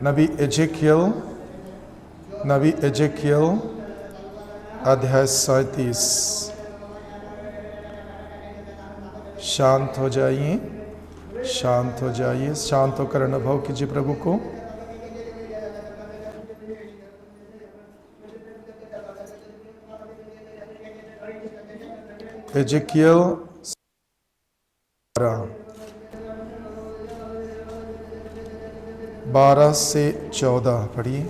नबी Ezekiel अध्याय 37। शांत हो जाइए, शांत हो जाइए, शांत होकर अनुभव कीजिए प्रभु को। एजेकियल 12 से 14 पढ़िए।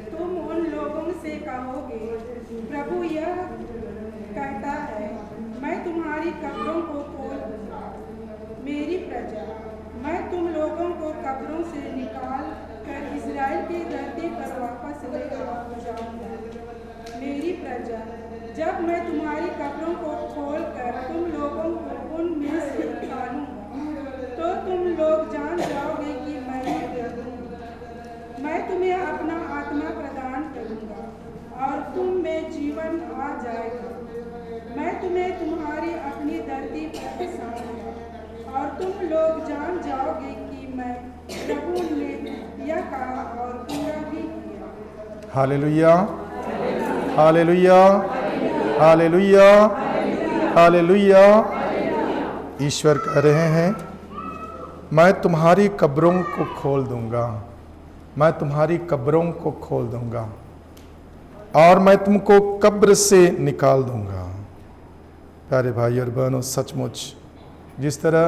तुम उन लोगों से कहोगे, प्रभु यह कहता है, मैं तुम्हारी कब्रों को खोल दूंगा, मेरी प्रजा, मैं तुम लोगों को कब्रों से निकाल कर इस्राएल की धरती पर वापस ले जाऊंगा। मेरी प्रजा, जब मैं तुम्हारी कब्रों को खोल कर तुम लोगों को उनमें से निकालूंगा, तो तुम लोग जान जाओगे कि मैं प्रभु हूं। मैं तुम्हें अपना आत्मा प्रदान करूंगा और तुम में जीवन आ जाएगा। मैं तुम्हें तुम्हारी अपनी धरती पर बसाऊंगा और तुम लोग जान जाओगे कि मैं प्रभु ने यह कहा और पूरा भी किया। Hallelujah, hallelujah, hallelujah, hallelujah. ईश्वर कह रहे हैं, मैं तुम्हारी कब्रों को खोल दूंगा, मैं तुम्हारी कब्रों को खोल दूंगा और मैं तुमको कब्र से निकाल दूंगा। प्यारे भाई और बहनों, सचमुच जिस तरह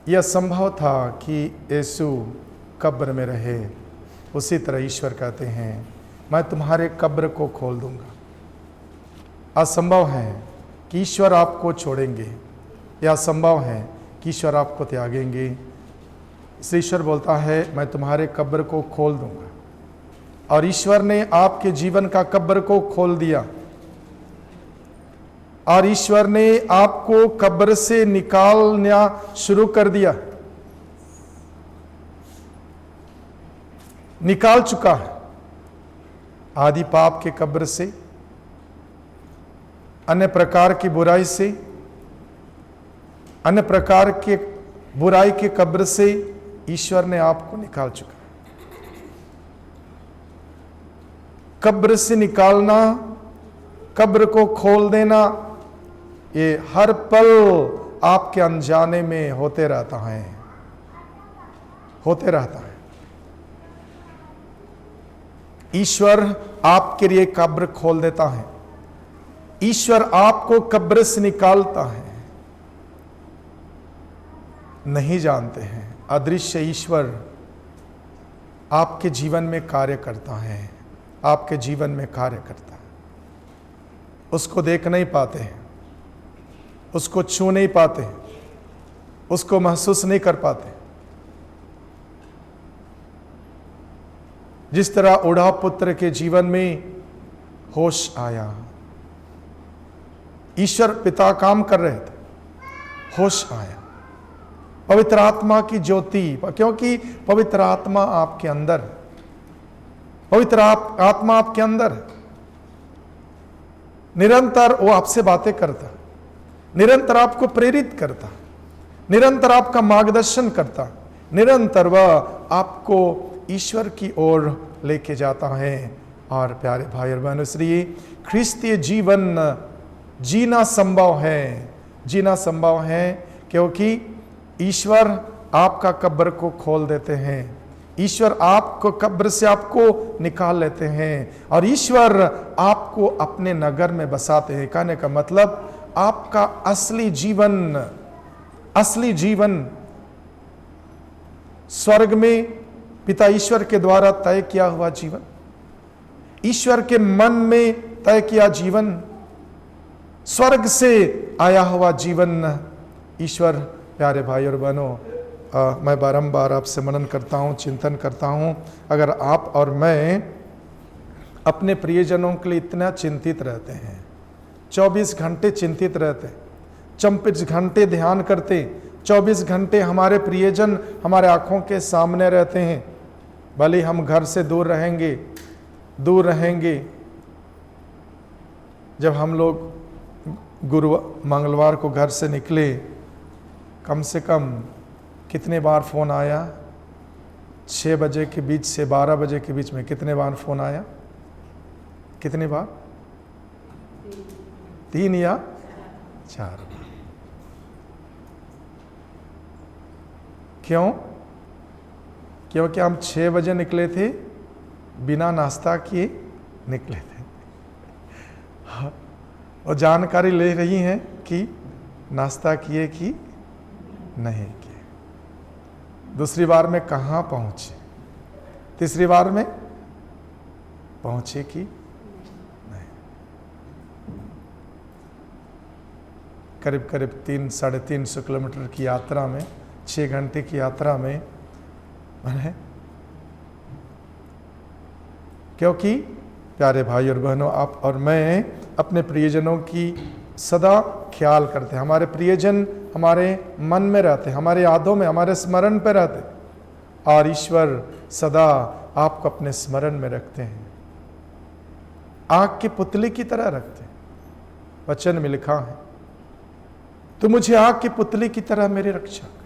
यह संभव था कि यीशु कब्र में रहे, उसी तरह ईश्वर कहते हैं, मैं तुम्हारे कब्र को खोल दूंगा। असंभव है कि ईश्वर आपको छोड़ेंगे, यह असंभव है कि ईश्वर आपको त्यागेंगे। इसलिए ईश्वर बोलता है, मैं तुम्हारे कब्र को खोल दूंगा। और ईश्वर ने आपके जीवन का कब्र को खोल दिया और ईश्वर ने आपको कब्र से निकालना शुरू कर दिया, निकाल चुका है। आदि पाप के कब्र से, अन्य प्रकार की बुराई से, अन्य प्रकार के बुराई के कब्र से ईश्वर ने आपको निकाल चुका। कब्र से निकालना, कब्र को खोल देना, ये हर पल आपके अनजाने में होते रहता है, होते रहता है। ईश्वर आपके लिए कब्र खोल देता है, ईश्वर आपको कब्र से निकालता है। नहीं जानते हैं, अदृश्य ईश्वर आपके जीवन में कार्य करता है, आपके जीवन में कार्य करता है। उसको देख नहीं पाते हैं, उसको छू नहीं पाते, उसको महसूस नहीं कर पाते। जिस तरह ओढ़ा पुत्र के जीवन में होश आया, ईश्वर पिता काम कर रहे थे, होश आया, पवित्र आत्मा की ज्योति, क्योंकि पवित्र आत्मा आपके अंदर, पवित्र आत्मा आपके अंदर निरंतर वो आपसे बातें करता, निरंतर आपको प्रेरित करता, निरंतर आपका मार्गदर्शन करता, निरंतर वह आपको ईश्वर की ओर लेके जाता है। और प्यारे भाई और बहनों, इसलिए ख्रिस्तीय जीवन जीना संभव है, जीना संभव है, क्योंकि ईश्वर आपका कब्र को खोल देते हैं, ईश्वर आपको कब्र से आपको निकाल लेते हैं और ईश्वर आपको अपने नगर में बसाते हैं। कहने का मतलब, आपका असली जीवन, असली जीवन स्वर्ग में पिता ईश्वर के द्वारा तय किया हुआ जीवन, ईश्वर के मन में तय किया जीवन, स्वर्ग से आया हुआ जीवन। ईश्वर, प्यारे भाई और बहनों, मैं बारंबार आपसे मनन करता हूँ, चिंतन करता हूँ, अगर आप और मैं अपने प्रियजनों के लिए इतना चिंतित रहते हैं, 24 घंटे चिंतित रहते, 24 घंटे ध्यान करते, 24 घंटे हमारे प्रियजन हमारे आंखों के सामने रहते हैं, भले हम घर से दूर रहेंगे, दूर रहेंगे। जब हम लोग मंगलवार को घर से निकले, कम से कम कितने बार फ़ोन आया, 6 बजे के बीच से 12 बजे के बीच में कितने बार फोन आया? कितने बार? 3 या 4 बार। क्यों? क्योंकि हम 6 बजे निकले थे, बिना नाश्ता किए निकले थे। और जानकारी ले रही हैं कि नाश्ता किए कि नहीं किए। दूसरी बार में कहाँ पहुंचे? तीसरी बार में पहुंचे कि नहीं? करीब करीब 300-350 किलोमीटर की यात्रा में, 6 घंटे की यात्रा में मैंने, क्योंकि प्यारे भाई और बहनों, आप और मैं अपने प्रियजनों की सदा ख्याल करते हैं। हमारे प्रियजन हमारे मन में रहते, हमारे यादों में, हमारे स्मरण पे रहते, और ईश्वर सदा आपको अपने स्मरण में रखते हैं, आग की पुतली की तरह रखते हैं। वचन में लिखा है, तो मुझे आग की पुतली की तरह मेरी रक्षा कर।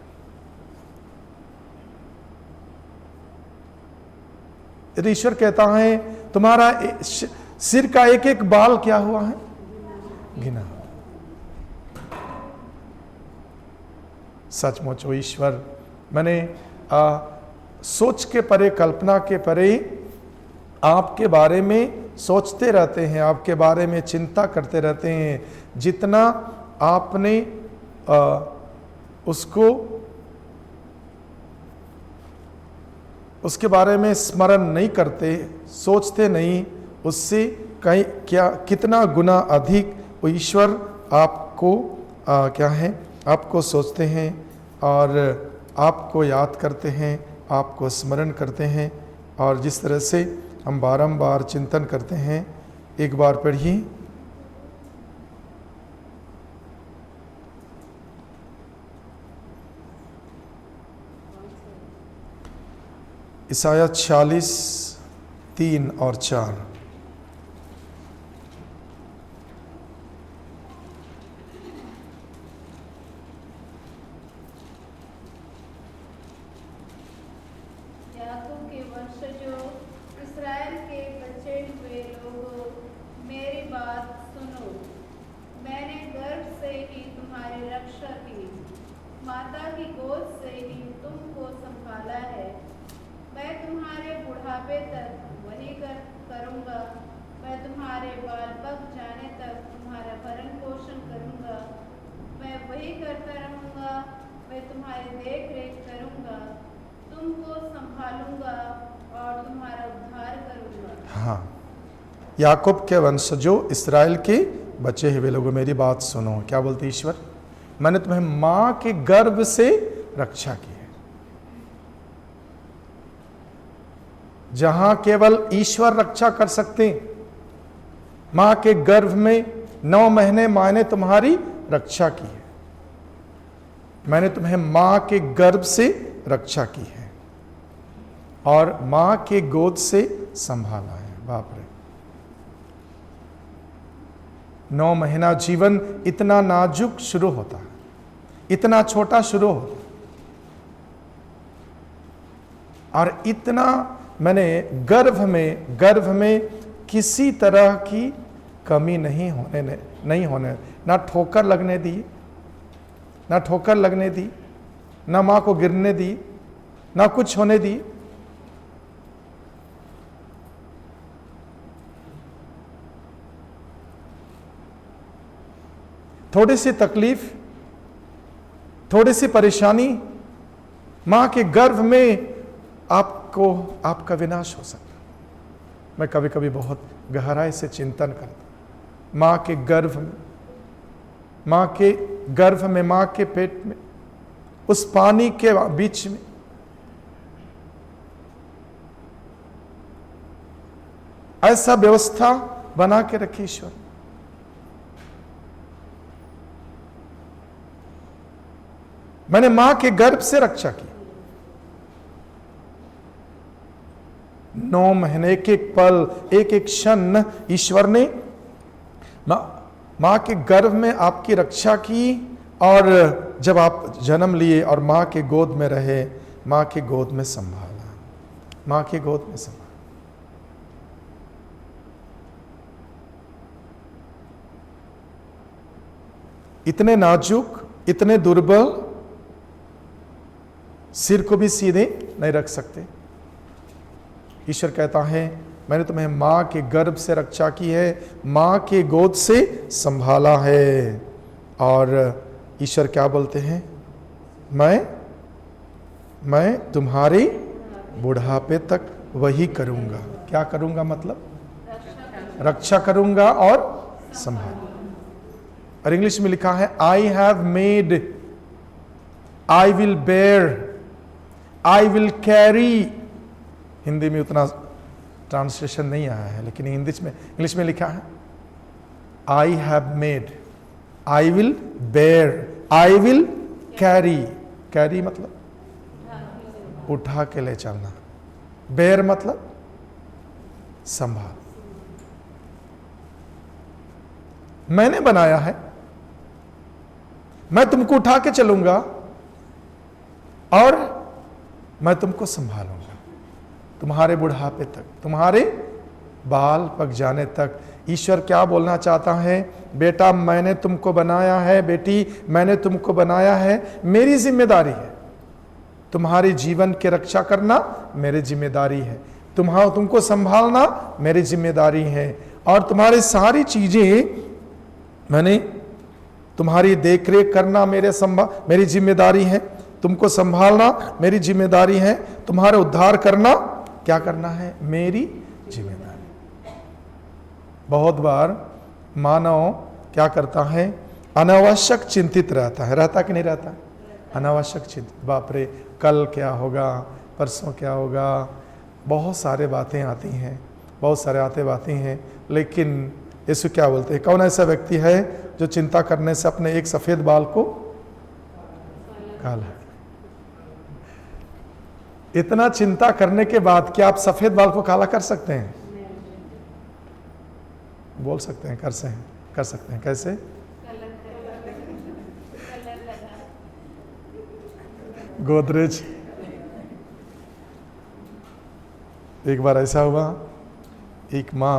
ईश्वर कहता है, तुम्हारा सिर का एक एक बाल क्या हुआ है? गिना। सचमुच वो ईश्वर, मैंने सोच के परे, कल्पना के परे आपके बारे में सोचते रहते हैं, आपके बारे में चिंता करते रहते हैं। जितना आपने उसके बारे में स्मरण नहीं करते, सोचते नहीं, उससे कहीं क्या कितना गुना अधिक वो ईश्वर आपको क्या है, आपको सोचते हैं और आपको याद करते हैं, आपको स्मरण करते हैं। और जिस तरह से हम बारंबार चिंतन करते हैं, एक बार पढ़िए ईसाया 46:3 और 4। याकूब के वंशजों, इस्राएल के बचे हुए लोगों, मेरी बात सुनो। मैंने गर्भ से ही तुम्हारी रक्षा की, माता की गोद से ही तुमको संभाला है। मैं तुम्हारे बुढ़ापे तक वही करूँगा। मैं तुम्हारे बाल पक जाने तक तुम्हारा भरण पोषण करूँगा। मैं वही करता रहूँगा। मैं तुम्हारी देख रेख करूँगा, तुमको संभालूंगा और तुम्हारा उद्धार करूँगा। हाँ, याकूब के वंशजों, इस्राएल के बचे हुए लोगों, मेरी बात सुनो। क्या बोलते ईश्वर? मैंने तुम्हें माँ के गर्भ से रक्षा की है। जहां केवल ईश्वर रक्षा कर सकते हैं, मां के गर्भ में 9 महीने मां ने तुम्हारी रक्षा की है। मैंने तुम्हें मां के गर्भ से रक्षा की है और मां के गोद से संभाला है। बाप रे, 9 महीना जीवन इतना नाजुक शुरू होता है, इतना छोटा शुरू होता है, और इतना मैंने गर्भ में किसी तरह की कमी नहीं होने, ना ठोकर लगने दी, ना माँ को गिरने दी, ना कुछ होने दी। थोड़ी सी तकलीफ, थोड़ी सी परेशानी, माँ के गर्भ में आपका विनाश हो सकता है। मैं कभी कभी बहुत गहराई से चिंतन करता हूं, माँ के गर्भ में, माँ के पेट में, उस पानी के बीच में ऐसा व्यवस्था बना के रखी ईश्वर। मैंने माँ के गर्भ से रक्षा की। 9 महीने, एक एक पल, एक एक क्षण ईश्वर ने माँ के गर्भ में आपकी रक्षा की। और जब आप जन्म लिए और माँ के गोद में रहे, माँ के गोद में संभाला। मां की गोद में संभाल। इतने नाजुक, इतने दुर्बल, सिर को भी सीधे नहीं रख सकते। ईश्वर कहता है मैंने तुम्हें मां के गर्भ से रक्षा की है, मां के गोद से संभाला है। और ईश्वर क्या बोलते हैं, मैं तुम्हारे बुढ़ापे तक वही करूंगा। क्या करूंगा मतलब रक्षा करूंगा और संभाल। और इंग्लिश में लिखा है I have made, I will bear, I will carry. Hindi में उतना ट्रांसलेशन नहीं आया है, लेकिन इंग्लिश में लिखा है I have made, I will bear, I will carry. Carry मतलब उठा के ले चलना, बेयर मतलब संभाल। मैंने बनाया है, मैं तुमको उठा के चलूंगा और मैं तुमको संभालूंगा तुम्हारे बुढ़ापे तक, तुम्हारे बाल पक जाने तक। ईश्वर क्या बोलना चाहता है, बेटा मैंने तुमको बनाया है, बेटी मैंने तुमको बनाया है, मेरी जिम्मेदारी है तुम्हारे जीवन की रक्षा करना, मेरी जिम्मेदारी है तुमको संभालना, मेरी जिम्मेदारी है। और तुम्हारी सारी चीजें मैंने तुम्हारी देखरेख करना मेरी जिम्मेदारी है, तुमको संभालना मेरी जिम्मेदारी है, तुम्हारा उद्धार करना क्या करना है, मेरी जिम्मेदारी। बहुत बार मानव क्या करता है, अनावश्यक चिंतित रहता कि नहीं रहता, अनावश्यक चिंतित। बाप रे कल क्या होगा, परसों क्या होगा, बहुत सारे बातें आती हैं, बहुत सारे बातें हैं। लेकिन यीशु क्या बोलते हैं, कौन ऐसा व्यक्ति है जो चिंता करने से अपने एक सफेद बाल को काला। इतना चिंता करने के बाद क्या आप सफेद बाल को काला कर सकते हैं? बोल सकते हैं, कर सकते हैं। कैसे? गोदरेज। एक बार ऐसा हुआ, एक माँ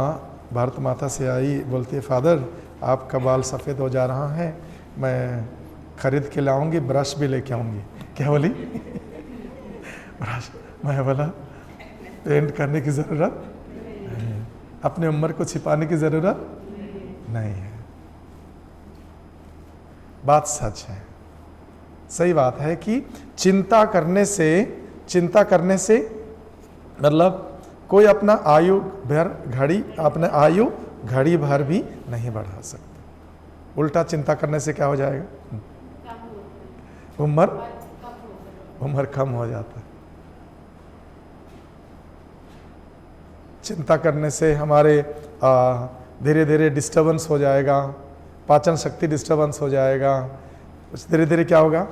भारत माता से आई, बोलती है फादर आपका बाल सफ़ेद हो जा रहा है, मैं खरीद के लाऊंगी, ब्रश भी लेके आऊंगी। क्या बोली? ब्रश। मैं बोला पेंट करने की ज़रूरत नहीं, अपनी उम्र को छिपाने की ज़रूरत नहीं है। बात सच है, सही बात है कि चिंता करने से मतलब कोई अपना आयु घड़ी भर भी नहीं बढ़ा सकता। उल्टा चिंता करने से क्या हो जाएगा, उम्र कम हो जाता है। चिंता करने से हमारे धीरे धीरे डिस्टर्बेंस हो जाएगा, पाचन शक्ति डिस्टर्बेंस हो जाएगा, धीरे धीरे क्या होगा,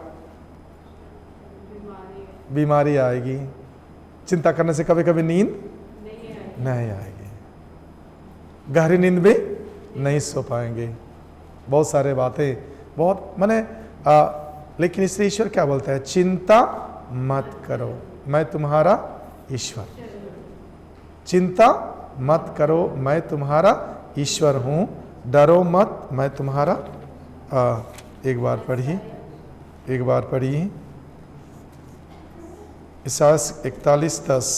बीमारी आएगी। चिंता करने से कभी कभी नींद नहीं आएगी, गहरी नींद में नहीं सो पाएंगे, बहुत सारे बातें बहुत लेकिन इसलिए ईश्वर क्या बोलता है, चिंता मत करो मैं तुम्हारा ईश्वर, चिंता मत करो मैं तुम्हारा ईश्वर हूँ, डरो मत मैं तुम्हारा। एक बार पढ़िए इसायाह 41:10,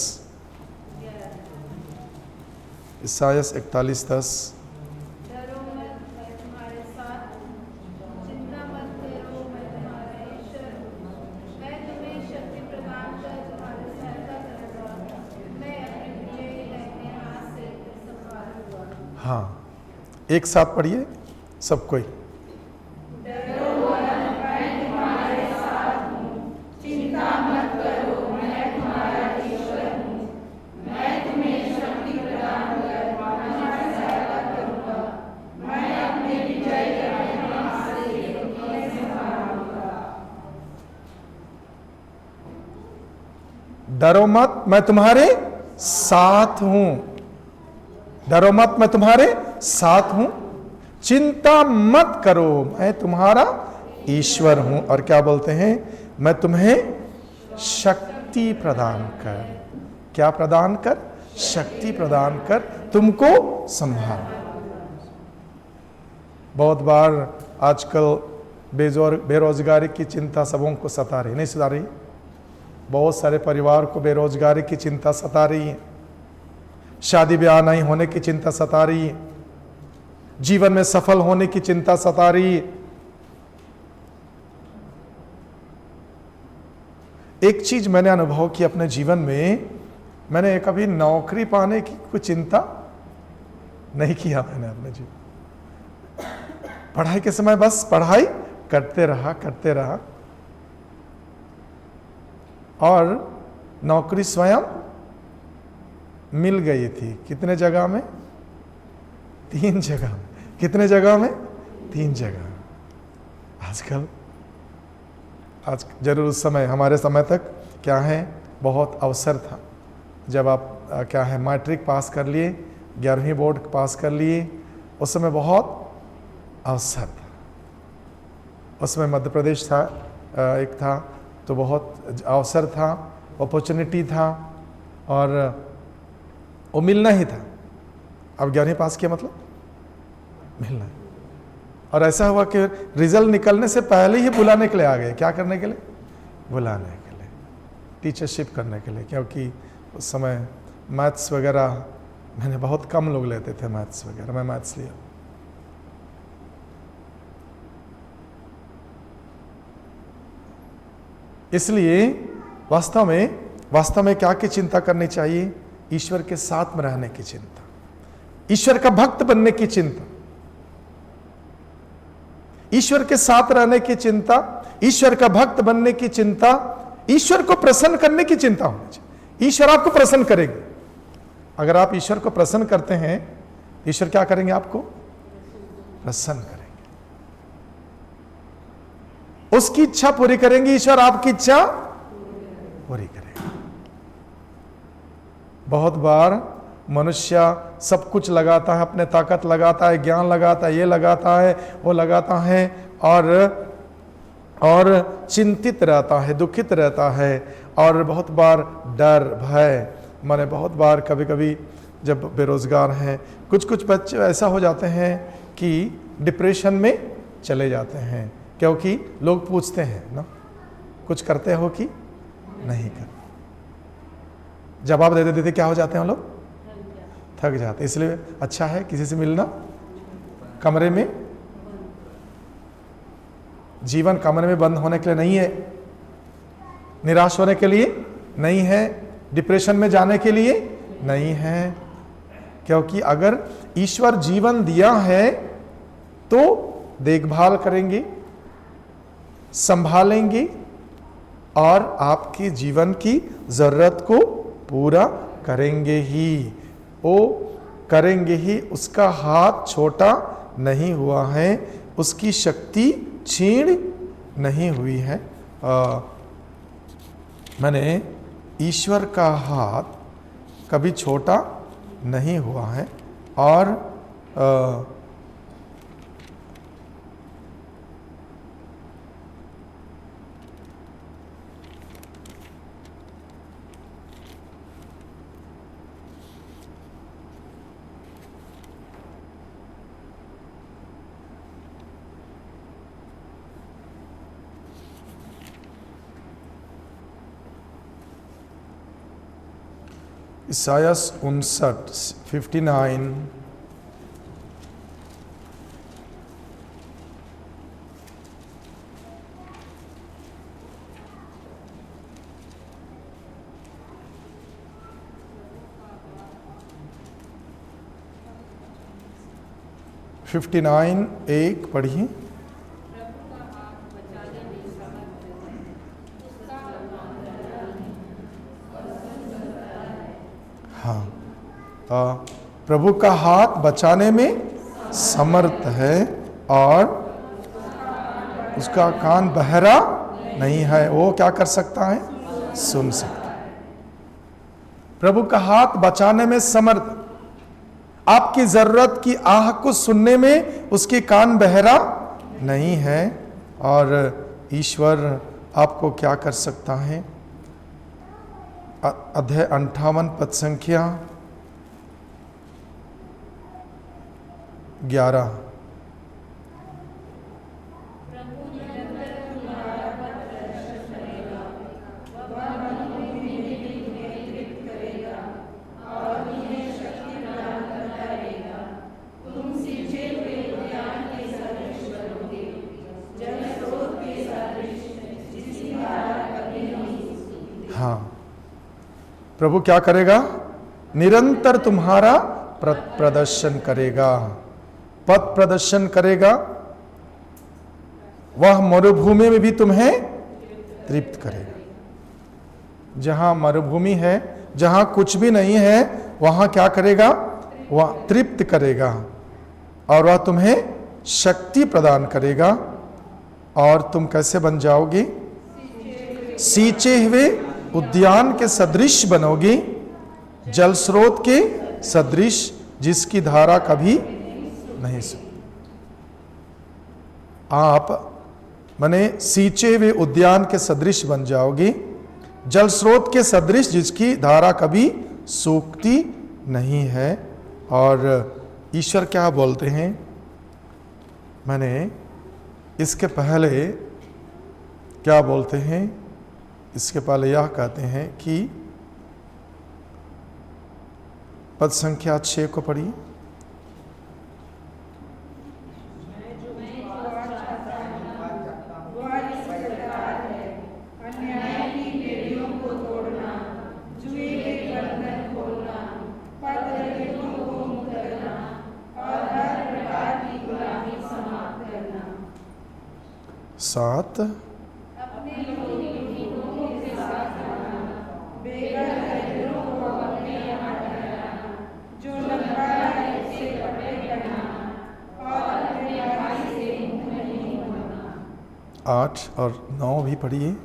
इसायाह 41:10। डरो मत मैं तुम्हारे साथ हूँ, चिंता मत करो मैं तुम्हारा ईश्वर हूँ, मैं तुम्हें शक्ति प्रदान कर तुम्हारी सहायता करूँगा, मैं अपने प्रिय दाहिने हाथ से संभालूंगा। हाँ, एक साथ पढ़िए सब कोई। डरो मत मैं तुम्हारे साथ हूं, डरो मत मैं तुम्हारे साथ हूं, चिंता मत करो मैं तुम्हारा ईश्वर हूं। और क्या बोलते हैं, मैं तुम्हें शक्ति प्रदान कर। क्या प्रदान कर? शक्ति प्रदान कर तुमको संभाल। बहुत बार आजकल बेरोजगारी की चिंता सबों को सता रही, नहीं सता रही? बहुत सारे परिवार को बेरोजगारी की चिंता सता रही है, शादी ब्याह नहीं होने की चिंता सता रही है, जीवन में सफल होने की चिंता सता रही है। एक चीज मैंने अनुभव की अपने जीवन में, मैंने कभी नौकरी पाने की कोई चिंता नहीं किया मैंने अपने जीवन। पढ़ाई के समय बस पढ़ाई करते रहा और नौकरी स्वयं मिल गई थी। कितने जगह में? 3 जगह। कितने जगह में? 3 जगह। आज जरूर उस समय, हमारे समय तक क्या है, बहुत अवसर था। जब आप क्या है मैट्रिक पास कर लिए, 11वीं बोर्ड पास कर लिए, उस समय बहुत अवसर था। उसमें मध्य प्रदेश था, एक था, तो बहुत अवसर था, अपॉर्चुनिटी था और वो मिलना ही था। अब 11वीं पास किया मतलब मिलना है। और ऐसा हुआ कि रिजल्ट निकलने से पहले ही बुलाने के लिए आ गए। क्या करने के लिए? बुलाने के लिए, टीचरशिप करने के लिए। क्योंकि उस समय मैथ्स वगैरह मैंने बहुत कम लोग लेते थे मैथ्स वगैरह, मैं मैथ्स लिया। इसलिए वास्तव में क्या की चिंता करनी चाहिए? ईश्वर के साथ में रहने की चिंता, ईश्वर का भक्त बनने की चिंता, ईश्वर के साथ रहने की चिंता, ईश्वर का भक्त बनने की चिंता, ईश्वर को प्रसन्न करने की चिंता होनी चाहिए। ईश्वर आपको प्रसन्न करेंगे। अगर आप ईश्वर को प्रसन्न करते हैं, ईश्वर क्या करेंगे? आपको प्रसन्न करेंगे, उसकी इच्छा पूरी करेंगे। ईश्वर आपकी इच्छा पूरी करेंगे। बहुत बार मनुष्य सब कुछ लगाता है, अपने ताकत लगाता है, ज्ञान लगाता है, ये लगाता है, वो लगाता है और चिंतित रहता है, दुखित रहता है। और बहुत बार डर, भय, माने बहुत बार कभी कभी जब बेरोजगार हैं, कुछ बच्चे ऐसा हो जाते हैं कि डिप्रेशन में चले जाते हैं। क्योंकि लोग पूछते हैं ना, कुछ करते हो कि नहीं करते? जवाब दे देते क्या हो जाते हैं लोग? थक जाते। इसलिए अच्छा है किसी से मिलना। कमरे में, जीवन कमरे में बंद होने के लिए नहीं है, निराश होने के लिए नहीं है, डिप्रेशन में जाने के लिए नहीं है। क्योंकि अगर ईश्वर जीवन दिया है तो देखभाल करेंगे, संभालेंगे और आपके जीवन की जरूरत को पूरा करेंगे ही। वो करेंगे ही। उसका हाथ छोटा नहीं हुआ है, उसकी शक्ति क्षीण नहीं हुई है। मैंने ईश्वर का हाथ कभी छोटा नहीं हुआ है। और इसाया 59 59:1 पढ़िए। हाँ, प्रभु का हाथ बचाने में समर्थ है और उसका कान बहरा नहीं है। वो क्या कर सकता है? सुन सकता है। प्रभु का हाथ बचाने में समर्थ, आपकी जरूरत की आह को सुनने में उसके कान बहरा नहीं है। और ईश्वर आपको क्या कर सकता है? अध्याय 58 पद संख्या 11। हाँ, प्रभु क्या करेगा? निरंतर तुम्हारा प्रदर्शन करेगा, पथ प्रदर्शन करेगा। वह मरुभूमि में भी तुम्हें तृप्त करेगा। जहां मरुभूमि है, जहां कुछ भी नहीं है, वहां क्या करेगा? वह तृप्त करेगा और वह तुम्हें शक्ति प्रदान करेगा। और तुम कैसे बन जाओगी? सींचे हुए उद्यान के सदृश बनोगी, जल स्रोत के सदृश जिसकी धारा कभी नहीं सूखती। आप माने सींचे हुए उद्यान के सदृश बन जाओगी, जल स्रोत के सदृश जिसकी धारा कभी सूखती नहीं है। और ईश्वर क्या बोलते हैं? माने इसके पहले क्या बोलते हैं? इसके पहले यह कहते हैं कि पद संख्या 6 को पढ़िए। सात, आठ और 9 भी पढ़िए।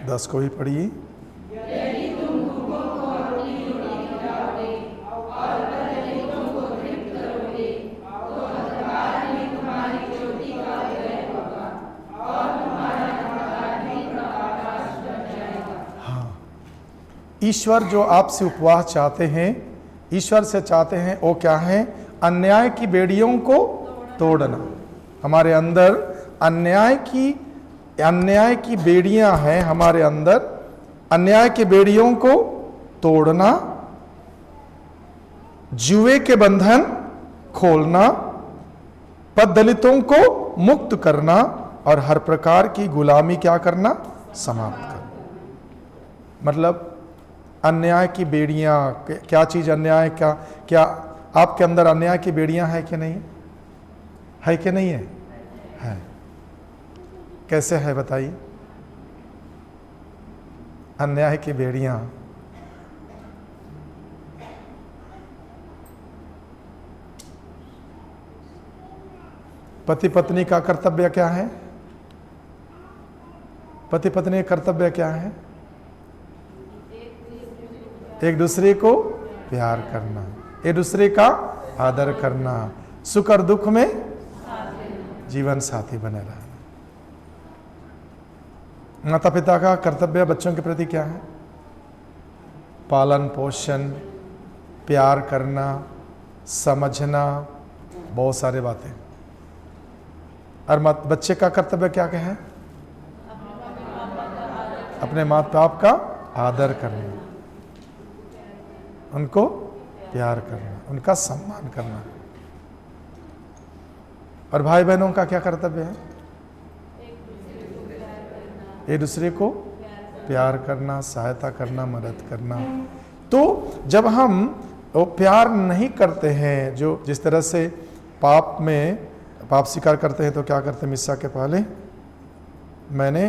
दस को भी पढ़िए। हाँ, ईश्वर जो आपसे उपवास चाहते हैं, ईश्वर से चाहते हैं, वो क्या है? अन्याय की बेड़ियों को तोड़ना। हमारे अंदर अन्याय की बेड़ियां हैं, हमारे अंदर अन्याय की बेड़ियों को तोड़ना, जुए के बंधन खोलना, पद दलितों को मुक्त करना और हर प्रकार की गुलामी क्या करना? समाप्त करना। मतलब अन्याय की बेड़ियां, क्या चीज अन्याय? क्या आपके अंदर अन्याय की बेड़ियां है कि नहीं? है कि नहीं है? है। कैसे है बताइए? अन्याय की बेड़ियां पति पत्नी का कर्तव्य क्या है? पति पत्नी का कर्तव्य क्या है? एक दूसरे को प्यार करना, एक दूसरे का आदर करना, सुख और दुख में जीवन साथी बने रहना। माता पिता का कर्तव्य बच्चों के प्रति क्या है? पालन पोषण, प्यार करना, समझना, बहुत सारे बातें। और बच्चे का कर्तव्य क्या है? अपने माता बाप का आदर करना, उनको प्यार करना, उनका सम्मान करना। और भाई बहनों का क्या कर्तव्य है? एक दूसरे को प्यार करना, सहायता करना, मदद करना। तो जब हम वो प्यार नहीं करते हैं। जो जिस तरह से पाप स्वीकार करते हैं तो क्या करते हैं मिस्सा के पहले, मैंने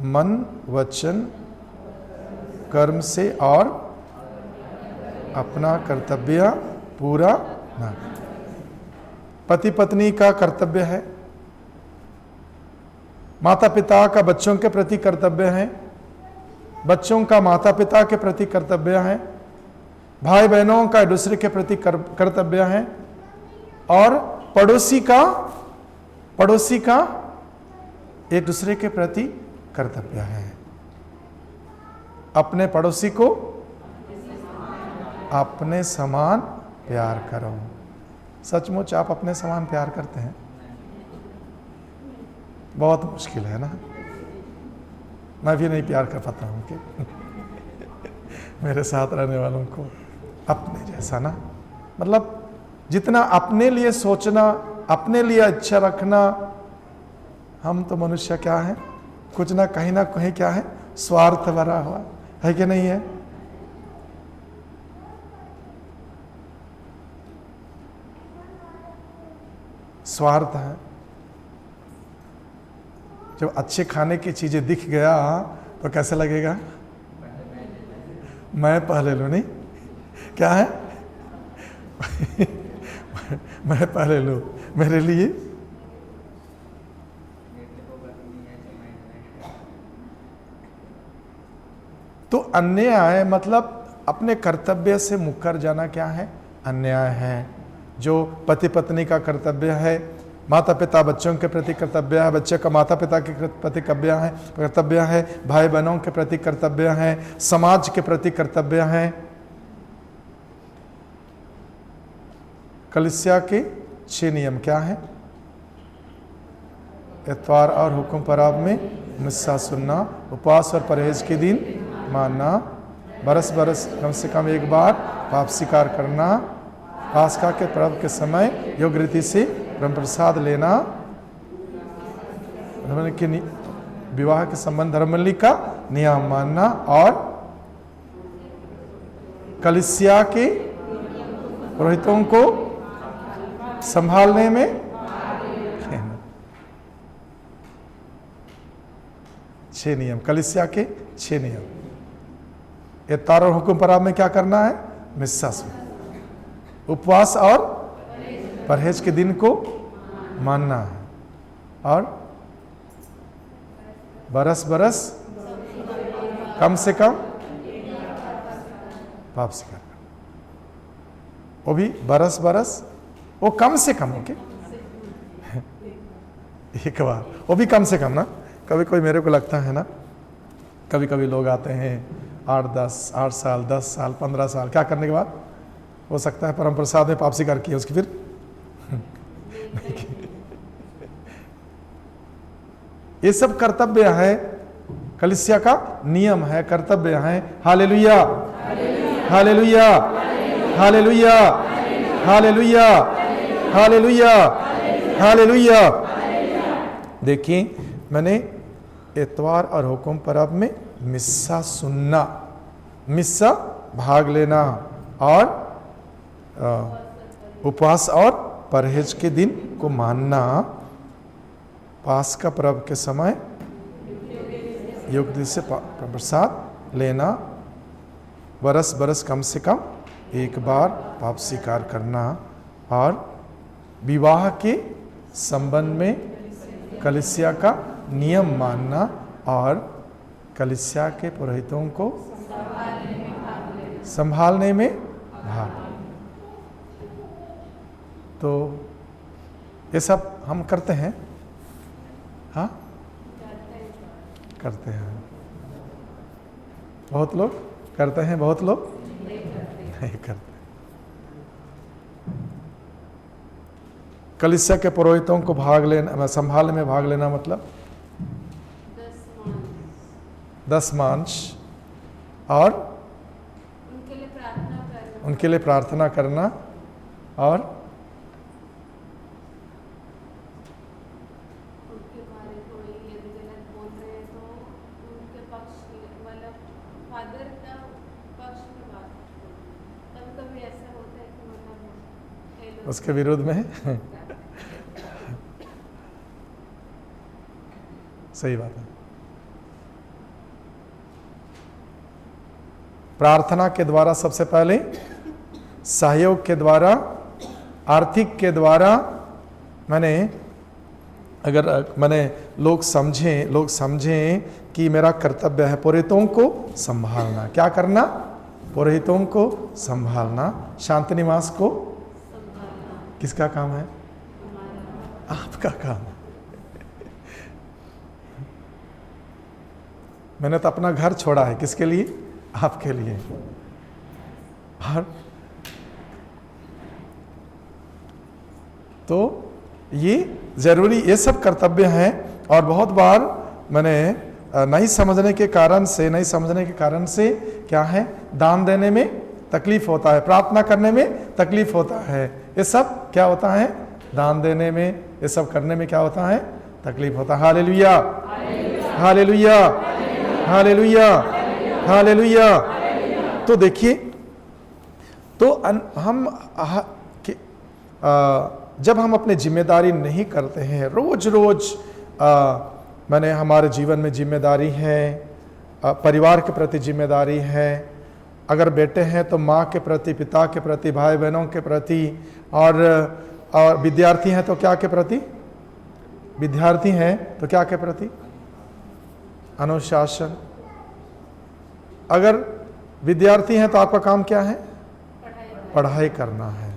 मन वचन कर्म से और अपना कर्तव्य पूरा ना किया। पति पत्नी का कर्तव्य है, माता पिता का बच्चों के प्रति कर्तव्य है, बच्चों का माता पिता के प्रति कर्तव्य है, भाई बहनों का एक दूसरे के प्रति कर्तव्य है, और पड़ोसी का एक दूसरे के प्रति कर्तव्य है। अपने पड़ोसी को अपने समान प्यार करो। सचमुच आप अपने समान प्यार करते हैं? बहुत मुश्किल है ना। मैं भी नहीं प्यार कर पाता हूं कि मेरे साथ रहने वालों को अपने जैसा ना, मतलब जितना अपने लिए सोचना, अपने लिए इच्छा रखना, हम तो मनुष्य क्या है, कुछ ना कहीं क्या है, स्वार्थ भरा हुआ है कि नहीं है? स्वार्थ है। जब अच्छे खाने की चीजें दिख गया तो कैसे लगेगा? मैं पहले लूं, नहीं क्या है मैं पहले लूं मेरे लिए। तो अन्याय मतलब अपने कर्तव्य से मुकर जाना क्या है? अन्याय है। जो पति पत्नी का कर्तव्य है, माता पिता बच्चों के प्रति कर्तव्य है, बच्चे का माता पिता के प्रति कर्तव्य है, भाई बहनों के प्रति कर्तव्य है, समाज के प्रति कर्तव्य है। कलीसिया के 6 नियम क्या है? इतवार और हुक्म पर्व में मिस्सा सुनना, उपवास और परहेज के दिन मानना, बरस कम से कम एक बार पाप स्वीकार करना, पास्का के पर्व के समय योग्य रीति से ब्रह्म प्रसाद लेना, विवाह के संबंध धर्ममंडली का नियम मानना, और कलीसिया के पुरोहितों को संभालने में 6 नियम, कलीसिया के 6 नियम। इत्तार और हुक्म पर्व में क्या करना है? मिस्सा सुनना, उपवास और परहेज के दिन को मानना है, और बरस कम से कम पाप स्वीकार करना। वो भी बरस वो कम से कम ओके एक बार, वो भी कम से कम ना। कभी कोई मेरे को लगता है ना, कभी लोग आते हैं 8 साल 10 साल 15 साल, क्या करने के बाद हो सकता है परम प्रसाद में पाप स्वीकार किया, उसकी फिर ये सब कर्तव्य है, कलीसिया का नियम है, कर्तव्य है। Hallelujah hallelujah hallelujah hallelujah hallelujah hallelujah. देखिए, मैंने इतवार और हुक्म पर्व में मिस्सा सुनना, मिस्सा भाग लेना, और उपवास और परहेज के दिन को मानना, पास्का पर्व के समय योग्य से प्रसाद लेना, बरस कम से कम एक बार पाप स्वीकार करना, और विवाह के संबंध में कलीसिया का नियम मानना, और कलीसिया के पुरोहितों को संभालने में भाग। तो ये सब हम करते हैं, हाँ करते हैं। बहुत लोग करते हैं, बहुत लोग नहीं करते। कलीसिया के पुरोहितों को भाग लेना, संभालने में भाग लेना मतलब 10 मांस, और उनके लिए प्रार्थना करना, और उसके विरुद्ध में सही बात है। प्रार्थना के द्वारा सबसे पहले, सहयोग के द्वारा, आर्थिक के द्वारा लोग समझें कि मेरा कर्तव्य है पुरोहितों को संभालना। क्या करना? पुरोहितों को संभालना। शांति निवास को किसका काम है? आपका काम है। मैंने तो अपना घर छोड़ा है, किसके लिए? आपके लिए। और तो ये जरूरी, ये सब कर्तव्य हैं। और बहुत बार मैंने नहीं समझने के कारण से क्या है, दान देने में तकलीफ होता है, प्रार्थना करने में तकलीफ होता है। ये सब क्या होता है? दान देने में, ये सब करने में क्या होता है? तकलीफ होता है। Hallelujah, hallelujah, hallelujah, hallelujah. तो देखिए, तो हम जब हम अपनी जिम्मेदारी नहीं करते हैं, रोज रोज हमारे जीवन में जिम्मेदारी है, परिवार के प्रति जिम्मेदारी है। अगर बेटे हैं तो माँ के प्रति, पिता के प्रति, भाई बहनों के प्रति, और विद्यार्थी हैं तो क्या के प्रति? विद्यार्थी हैं तो क्या के प्रति? अनुशासन। अगर विद्यार्थी हैं तो आपका काम क्या है? पढ़ाई करना है,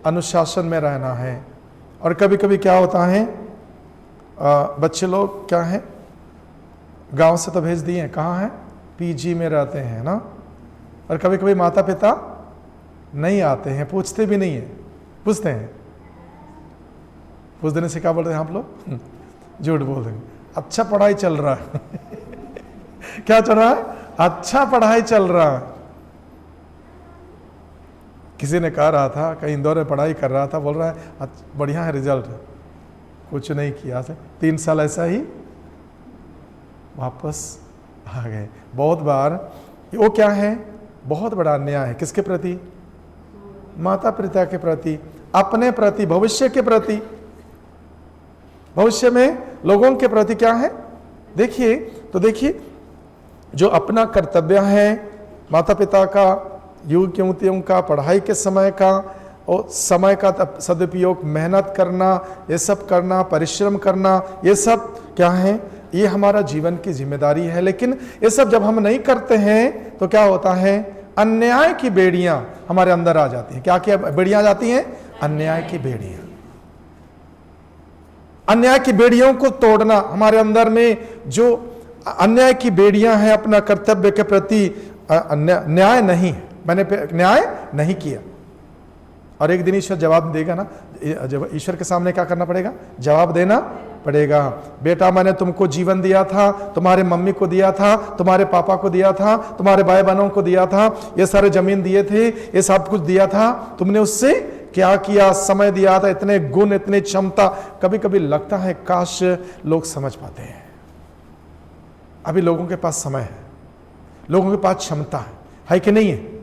अनुशासन में रहना है। और कभी कभी क्या होता है, बच्चे लोग क्या है, गांव से तो भेज दिए हैं, कहाँ हैं? पीजी में रहते हैं ना। और कभी कभी माता पिता नहीं आते हैं, पूछते भी नहीं है। पूछते हैं, पूछ देने से क्या बोलते हैं आप लोग? झूठ बोल देंगे। अच्छा पढ़ाई चल रहा है क्या चल रहा है? अच्छा पढ़ाई चल रहा है। किसी ने कहा रहा था, कहीं इंदौर में पढ़ाई कर रहा था, बोल रहा है बढ़िया है रिजल्ट, कुछ नहीं किया से 3 साल ऐसा ही वापस आ गए। बहुत बार वो क्या है, बहुत बड़ा अन्याय है। किसके प्रति? माता पिता के प्रति, अपने प्रति, भविष्य के प्रति, भविष्य में लोगों के प्रति क्या है। देखिए, तो देखिए, जो अपना कर्तव्य है माता पिता का, युवतियों का, पढ़ाई के समय का, और समय का सदुपयोग, मेहनत करना, ये सब करना, परिश्रम करना, ये सब क्या है, ये हमारा जीवन की जिम्मेदारी है। लेकिन ये सब जब हम नहीं करते हैं तो क्या होता है, अन्याय की बेड़ियां हमारे अंदर आ जाती हैं। क्या क्या बेड़ियां आ जाती हैं? अन्याय की बेड़ियां। अन्याय की बेड़ियों को तोड़ना, हमारे अंदर में जो अन्याय की बेड़ियां हैं अपना कर्तव्य के प्रति, न्याय नहीं, मैंने न्याय नहीं किया, और एक दिन ईश्वर जवाब देगा ना। जब ईश्वर के सामने क्या करना पड़ेगा? जवाब देना पड़ेगा। बेटा, मैंने तुमको जीवन दिया था, तुम्हारे मम्मी को दिया था, तुम्हारे पापा को दिया था, तुम्हारे भाई बहनों को दिया था, ये सारे जमीन दिए थे, ये सब कुछ दिया था, तुमने उससे क्या किया? समय दिया था, इतने गुण, इतनी क्षमता। कभी कभी लगता है काश लोग समझ पाते हैं। अभी लोगों के पास समय है, लोगों के पास क्षमता है कि नहीं है?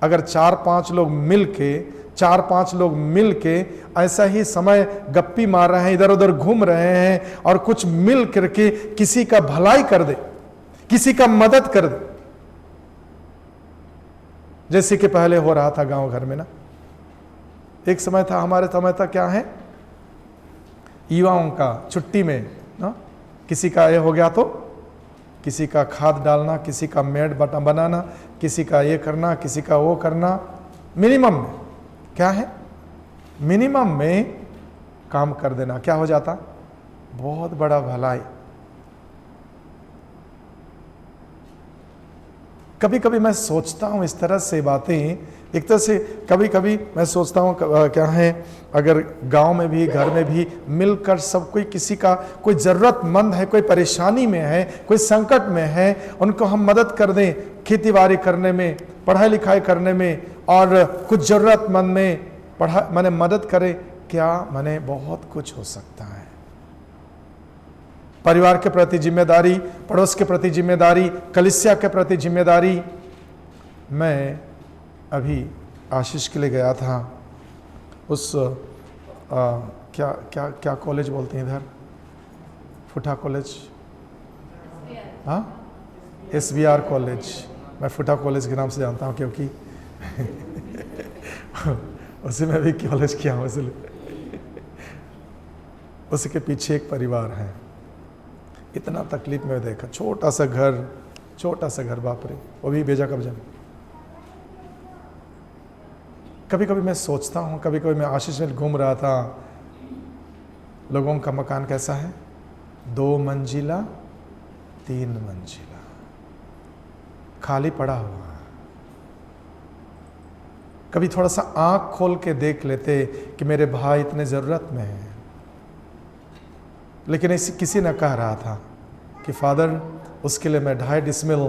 अगर 4-5 लोग मिल के ऐसा ही समय गप्पी मार रहे हैं, इधर उधर घूम रहे हैं, और कुछ मिल करके किसी का भलाई कर दे, किसी का मदद कर दे, जैसे कि पहले हो रहा था गांव घर में ना। एक समय था, हमारे समय था, क्या है, युवाओं का छुट्टी में ना, किसी का ये हो गया तो किसी का खाद डालना, किसी का मेड बनाना, किसी का ये करना, किसी का वो करना। मिनिमम में क्या है, मिनिमम में काम कर देना, क्या हो जाता? बहुत बड़ा भलाई। कभी कभी मैं सोचता हूँ इस तरह से बातें, एक तरह से कभी कभी मैं सोचता हूँ क्या है, अगर गांव में भी, घर में भी मिलकर सब कोई, किसी का कोई ज़रूरतमंद है, कोई परेशानी में है, कोई संकट में है, उनको हम मदद कर दें, खेती बाड़ी करने में, पढ़ाई लिखाई करने में, और कुछ ज़रूरतमंद में मदद करें, क्या बहुत कुछ हो सकता है। परिवार के प्रति जिम्मेदारी, पड़ोस के प्रति जिम्मेदारी, कलीसिया के प्रति जिम्मेदारी। मैं अभी आशीष के लिए गया था, उस क्या क्या क्या कॉलेज बोलते हैं इधर, फुटा कॉलेज, हाँ SBR कॉलेज, मैं फुटा कॉलेज के नाम से जानता हूँ क्योंकि उसी में भी कॉलेज किया हूँ, इसलिए। उसके पीछे एक परिवार है, इतना तकलीफ में देखा, छोटा सा घर, बाप रे, वो भी बेजा कब्जा में। कभी कभी मैं सोचता हूँ, कभी कभी मैं आशीष में घूम रहा था, लोगों का मकान कैसा है, 2 मंजिला 3 मंजिला खाली पड़ा हुआ है। कभी थोड़ा सा आंख खोल के देख लेते कि मेरे भाई इतने ज़रूरत में हैं, लेकिन ऐसे किसी ने कह रहा था कि फादर उसके लिए मैं 2.5 डिसमिल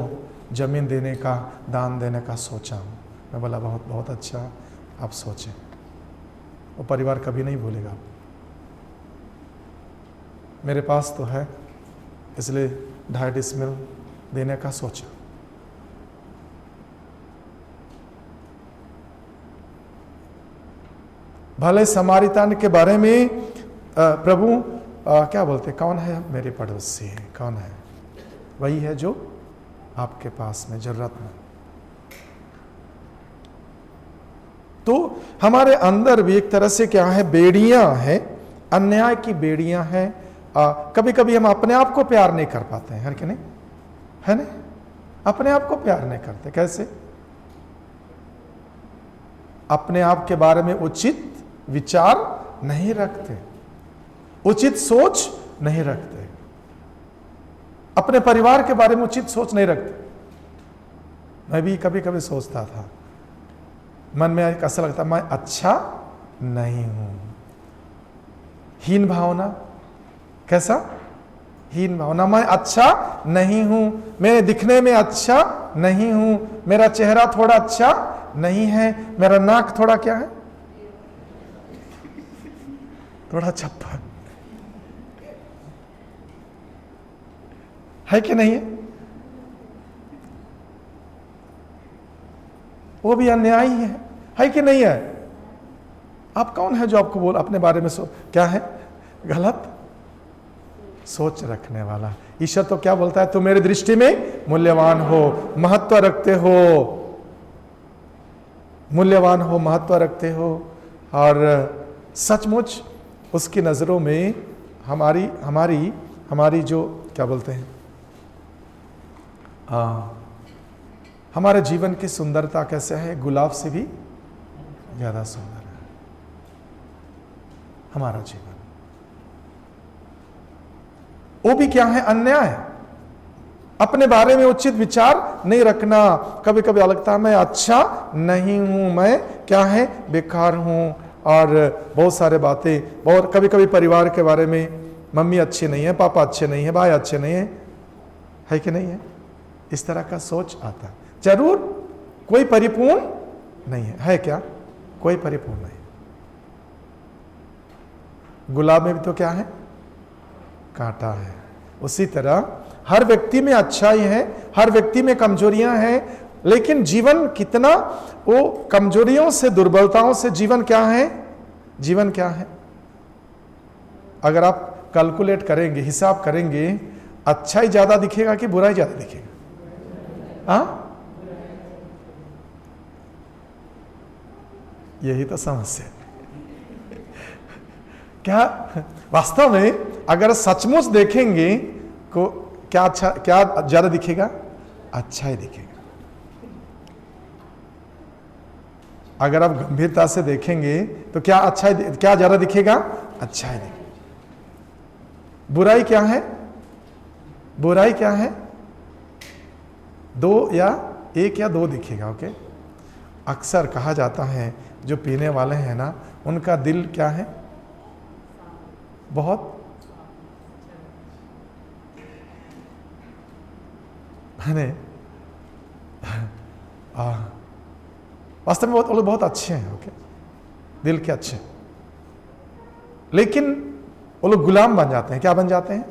ज़मीन देने का, दान देने का सोचा हूँ। मैं बोला बहुत बहुत अच्छा, आप सोचें, वो परिवार कभी नहीं भूलेगा। मेरे पास तो है, इसलिए 2.5 डिसमिल देने का सोचा। भले समारितान के बारे में प्रभु क्या बोलते, कौन है मेरे पड़ोसी, कौन है, वही है जो आपके पास में जरूरत में। तो हमारे अंदर भी एक तरह से क्या है, बेड़ियां हैं, अन्याय की बेड़ियां हैं। कभी कभी हम अपने आप को प्यार नहीं कर पाते हैं, है कि नहीं, है ना, अपने आप को प्यार नहीं करते। कैसे? अपने आप के बारे में उचित विचार नहीं रखते, उचित सोच नहीं रखते, अपने परिवार के बारे में उचित सोच नहीं रखते। मैं भी कभी कभी सोचता था, मन में ऐसा लगता मैं अच्छा नहीं हूं, हीन भावना। कैसा? हीन भावना, मैं अच्छा नहीं हूं, मैं दिखने में अच्छा नहीं हूं, मेरा चेहरा थोड़ा अच्छा नहीं है, मेरा नाक थोड़ा क्या है, थोड़ा छप्पा है कि नहीं है? वो भी अन्याय ही है कि नहीं है? आप कौन है जो आपको बोल अपने बारे में क्या है, गलत सोच रखने वाला। ईश्वर तो क्या बोलता है, तुम मेरी दृष्टि में मूल्यवान हो, महत्व रखते हो, मूल्यवान हो, महत्व रखते हो। और सचमुच उसकी नजरों में हमारी जो क्या बोलते हैं, हमारे जीवन की सुंदरता कैसे है, गुलाब से भी ज्यादा सुंदर है हमारा जीवन। वो भी क्या है, अन्याय, अपने बारे में उचित विचार नहीं रखना। कभी कभी लगता है मैं अच्छा नहीं हूं, मैं क्या है, बेकार हूं, और बहुत सारे बातें, बहुत कभी कभी परिवार के बारे में, मम्मी अच्छी नहीं है, पापा अच्छे नहीं है, भाई अच्छे नहीं है कि नहीं है? इस तरह का सोच आता है। जरूर कोई परिपूर्ण नहीं है क्या? कोई परिपूर्ण नहीं। गुलाब में भी तो क्या है, कांटा है। उसी तरह हर व्यक्ति में अच्छाई है, हर व्यक्ति में कमजोरियां हैं, लेकिन जीवन कितना, वो कमजोरियों से, दुर्बलताओं से जीवन क्या है, जीवन क्या है? अगर आप कैलकुलेट करेंगे, हिसाब करेंगे, अच्छाई ज्यादा दिखेगा कि बुराई ज्यादा दिखेगा? हाँ, यही तो समस्या है। क्या वास्तव में अगर सचमुच देखेंगे को क्या अच्छा, क्या ज्यादा दिखेगा? अच्छा ही दिखेगा। अगर आप गंभीरता से देखेंगे तो क्या अच्छा, क्या ज्यादा दिखेगा? अच्छा ही दिखेगा। बुराई क्या है? बुराई क्या है? 2 या 1 या 2 दिखेगा। ओके, अक्सर कहा जाता है जो पीने वाले हैं ना, उनका दिल क्या है, बहुत है, वास्तव में बहुत अच्छे हैं। ओके, दिल के अच्छे, लेकिन वो लोग गुलाम बन जाते हैं। क्या बन जाते हैं?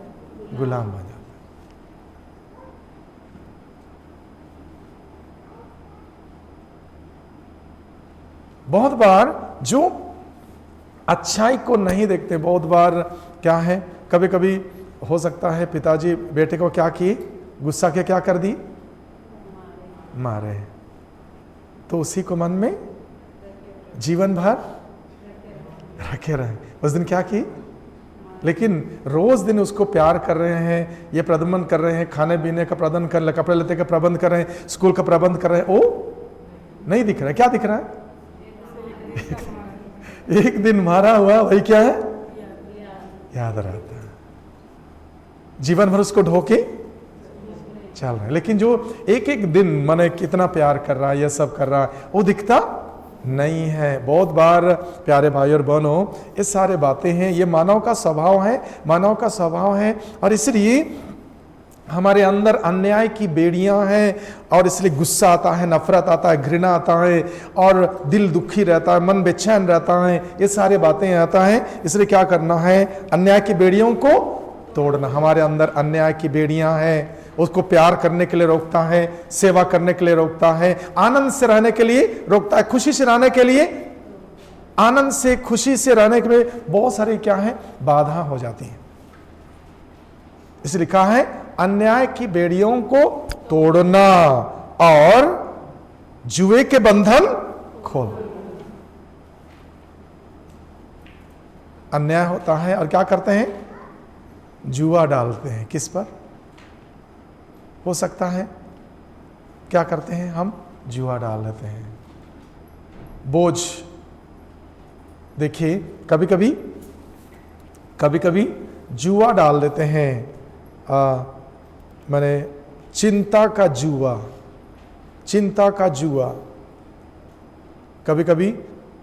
गुलाम बन जाते हैं। बहुत बार जो अच्छाई को नहीं देखते। बहुत बार क्या है, कभी कभी हो सकता है पिताजी बेटे को क्या किए, गुस्सा के क्या कर दी, मारे, तो उसी को मन में जीवन भर रखे रहे। उस दिन क्या की, लेकिन रोज दिन उसको प्यार कर रहे हैं, ये प्रबंधन कर रहे हैं, खाने पीने का प्रबंध कर रहे, कपड़े लत्ते का प्रबंध कर रहे हैं, स्कूल का प्रबंध कर रहे हैं, वो नहीं दिख रहा है। क्या दिख रहा है? एक दिन मारा हुआ वही क्या है, याद रहता है, जीवन भर उसको ढोके चल रहे हैं। लेकिन जो एक एक दिन माने कितना प्यार कर रहा है, यह सब कर रहा है, वो दिखता नहीं है। बहुत बार प्यारे भाई और बहनों, ये सारे बातें हैं, ये मानव का स्वभाव है, मानव का स्वभाव है। और इसलिए हमारे अंदर अन्याय की बेड़ियां हैं, और इसलिए गुस्सा आता है, नफरत आता है, घृणा आता है, और दिल दुखी रहता है, मन बेचैन रहता है, ये सारे बातें आता है। इसलिए क्या करना है, अन्याय की बेड़ियों को तोड़ना। हमारे अंदर अन्याय की बेड़ियां हैं, उसको प्यार करने के लिए रोकता है, सेवा करने के लिए रोकता है, आनंद से रहने के लिए रोकता है, खुशी से रहने के लिए, आनंद से खुशी से रहने के लिए बहुत सारी क्या है, बाधा हो जाती है। इसलिए लिखा है अन्याय की बेड़ियों को तोड़ना और जुए के बंधन खोल। अन्याय होता है और क्या करते हैं, जुआ डालते हैं। किस पर हो सकता है, क्या करते हैं हम, जुआ डाल लेते हैं। बोझ देखिए, कभी कभी जुआ डाल देते हैं, माने चिंता का जुआ, चिंता का जुआ। कभी कभी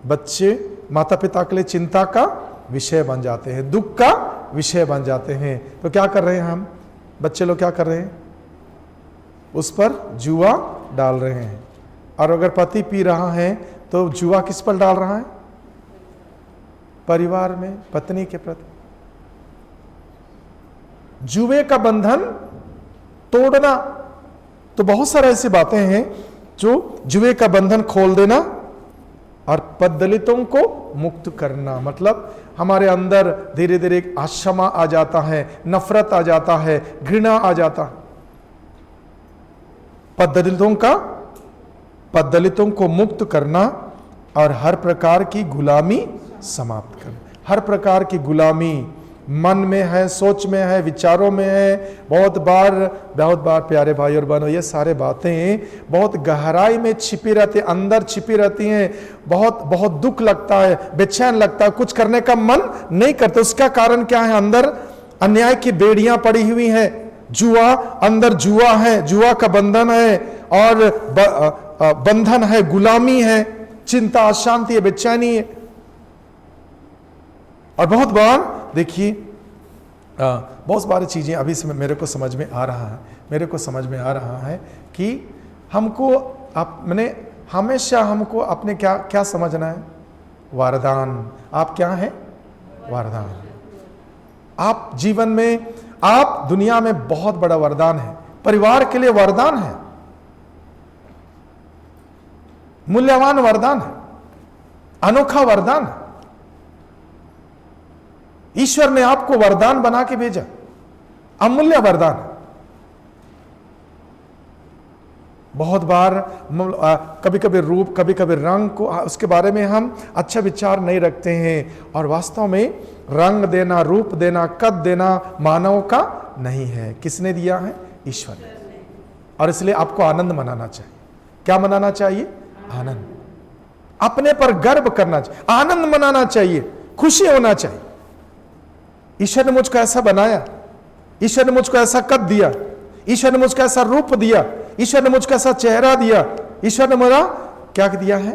बच्चे माता पिता के लिए चिंता का विषय बन जाते हैं, दुख का विषय बन जाते हैं। तो क्या कर रहे हैं हम, बच्चे लोग क्या कर रहे हैं, उस पर जुआ डाल रहे हैं। और अगर पति पी रहा है तो जुआ किस पर डाल रहा है, परिवार में पत्नी के प्रति। जुए का बंधन तोड़ना, तो बहुत सारे ऐसी बातें हैं जो जुए का बंधन खोल देना और पददलितों को मुक्त करना। मतलब हमारे अंदर धीरे धीरे क्षमा आ जाता है, नफरत आ जाता है, घृणा आ जाता है। पददलितों को मुक्त करना और हर प्रकार की गुलामी समाप्त करना। हर प्रकार की गुलामी मन में है, सोच में है, विचारों में है। बहुत बार प्यारे भाई और बहनों, ये सारे बातें बहुत गहराई में छिपी रहती, अंदर छिपी रहती हैं। बहुत दुख लगता है, बेचैन लगता है, कुछ करने का मन नहीं करता। उसका कारण क्या है, अंदर अन्याय की बेड़ियां पड़ी हुई हैं। जुआ, अंदर जुआ है, जुआ का बंधन है, और बंधन है, गुलामी है, चिंता, अशांति है, बेचैनी है। और बहुत बार देखिए, बहुत सारी चीजें अभी से मेरे को समझ में आ रहा है कि हमको मैंने हमेशा हमको अपने क्या समझना है, वरदान। आप क्या हैं, वरदान। आप जीवन में, आप दुनिया में बहुत बड़ा वरदान है, परिवार के लिए वरदान है, मूल्यवान वरदान है, अनोखा वरदान है। ईश्वर ने आपको वरदान बना के भेजा, अमूल्य वरदान। बहुत बार कभी कभी रूप, कभी कभी रंग को, उसके बारे में हम अच्छा विचार नहीं रखते हैं। और वास्तव में रंग देना, रूप देना, कद देना मानव का नहीं है। किसने दिया है, ईश्वर ने। और इसलिए आपको आनंद मनाना चाहिए। क्या मनाना चाहिए, आनंद। अपने पर गर्व करना चाहिए, आनंद मनाना चाहिए, खुशी होना चाहिए। ईश्वर ने मुझको ऐसा बनाया, ईश्वर ने मुझको ऐसा कद दिया, ईश्वर ने मुझको ऐसा रूप दिया, ईश्वर ने मुझको ऐसा चेहरा दिया, ईश्वर ने मेरा क्या दिया है।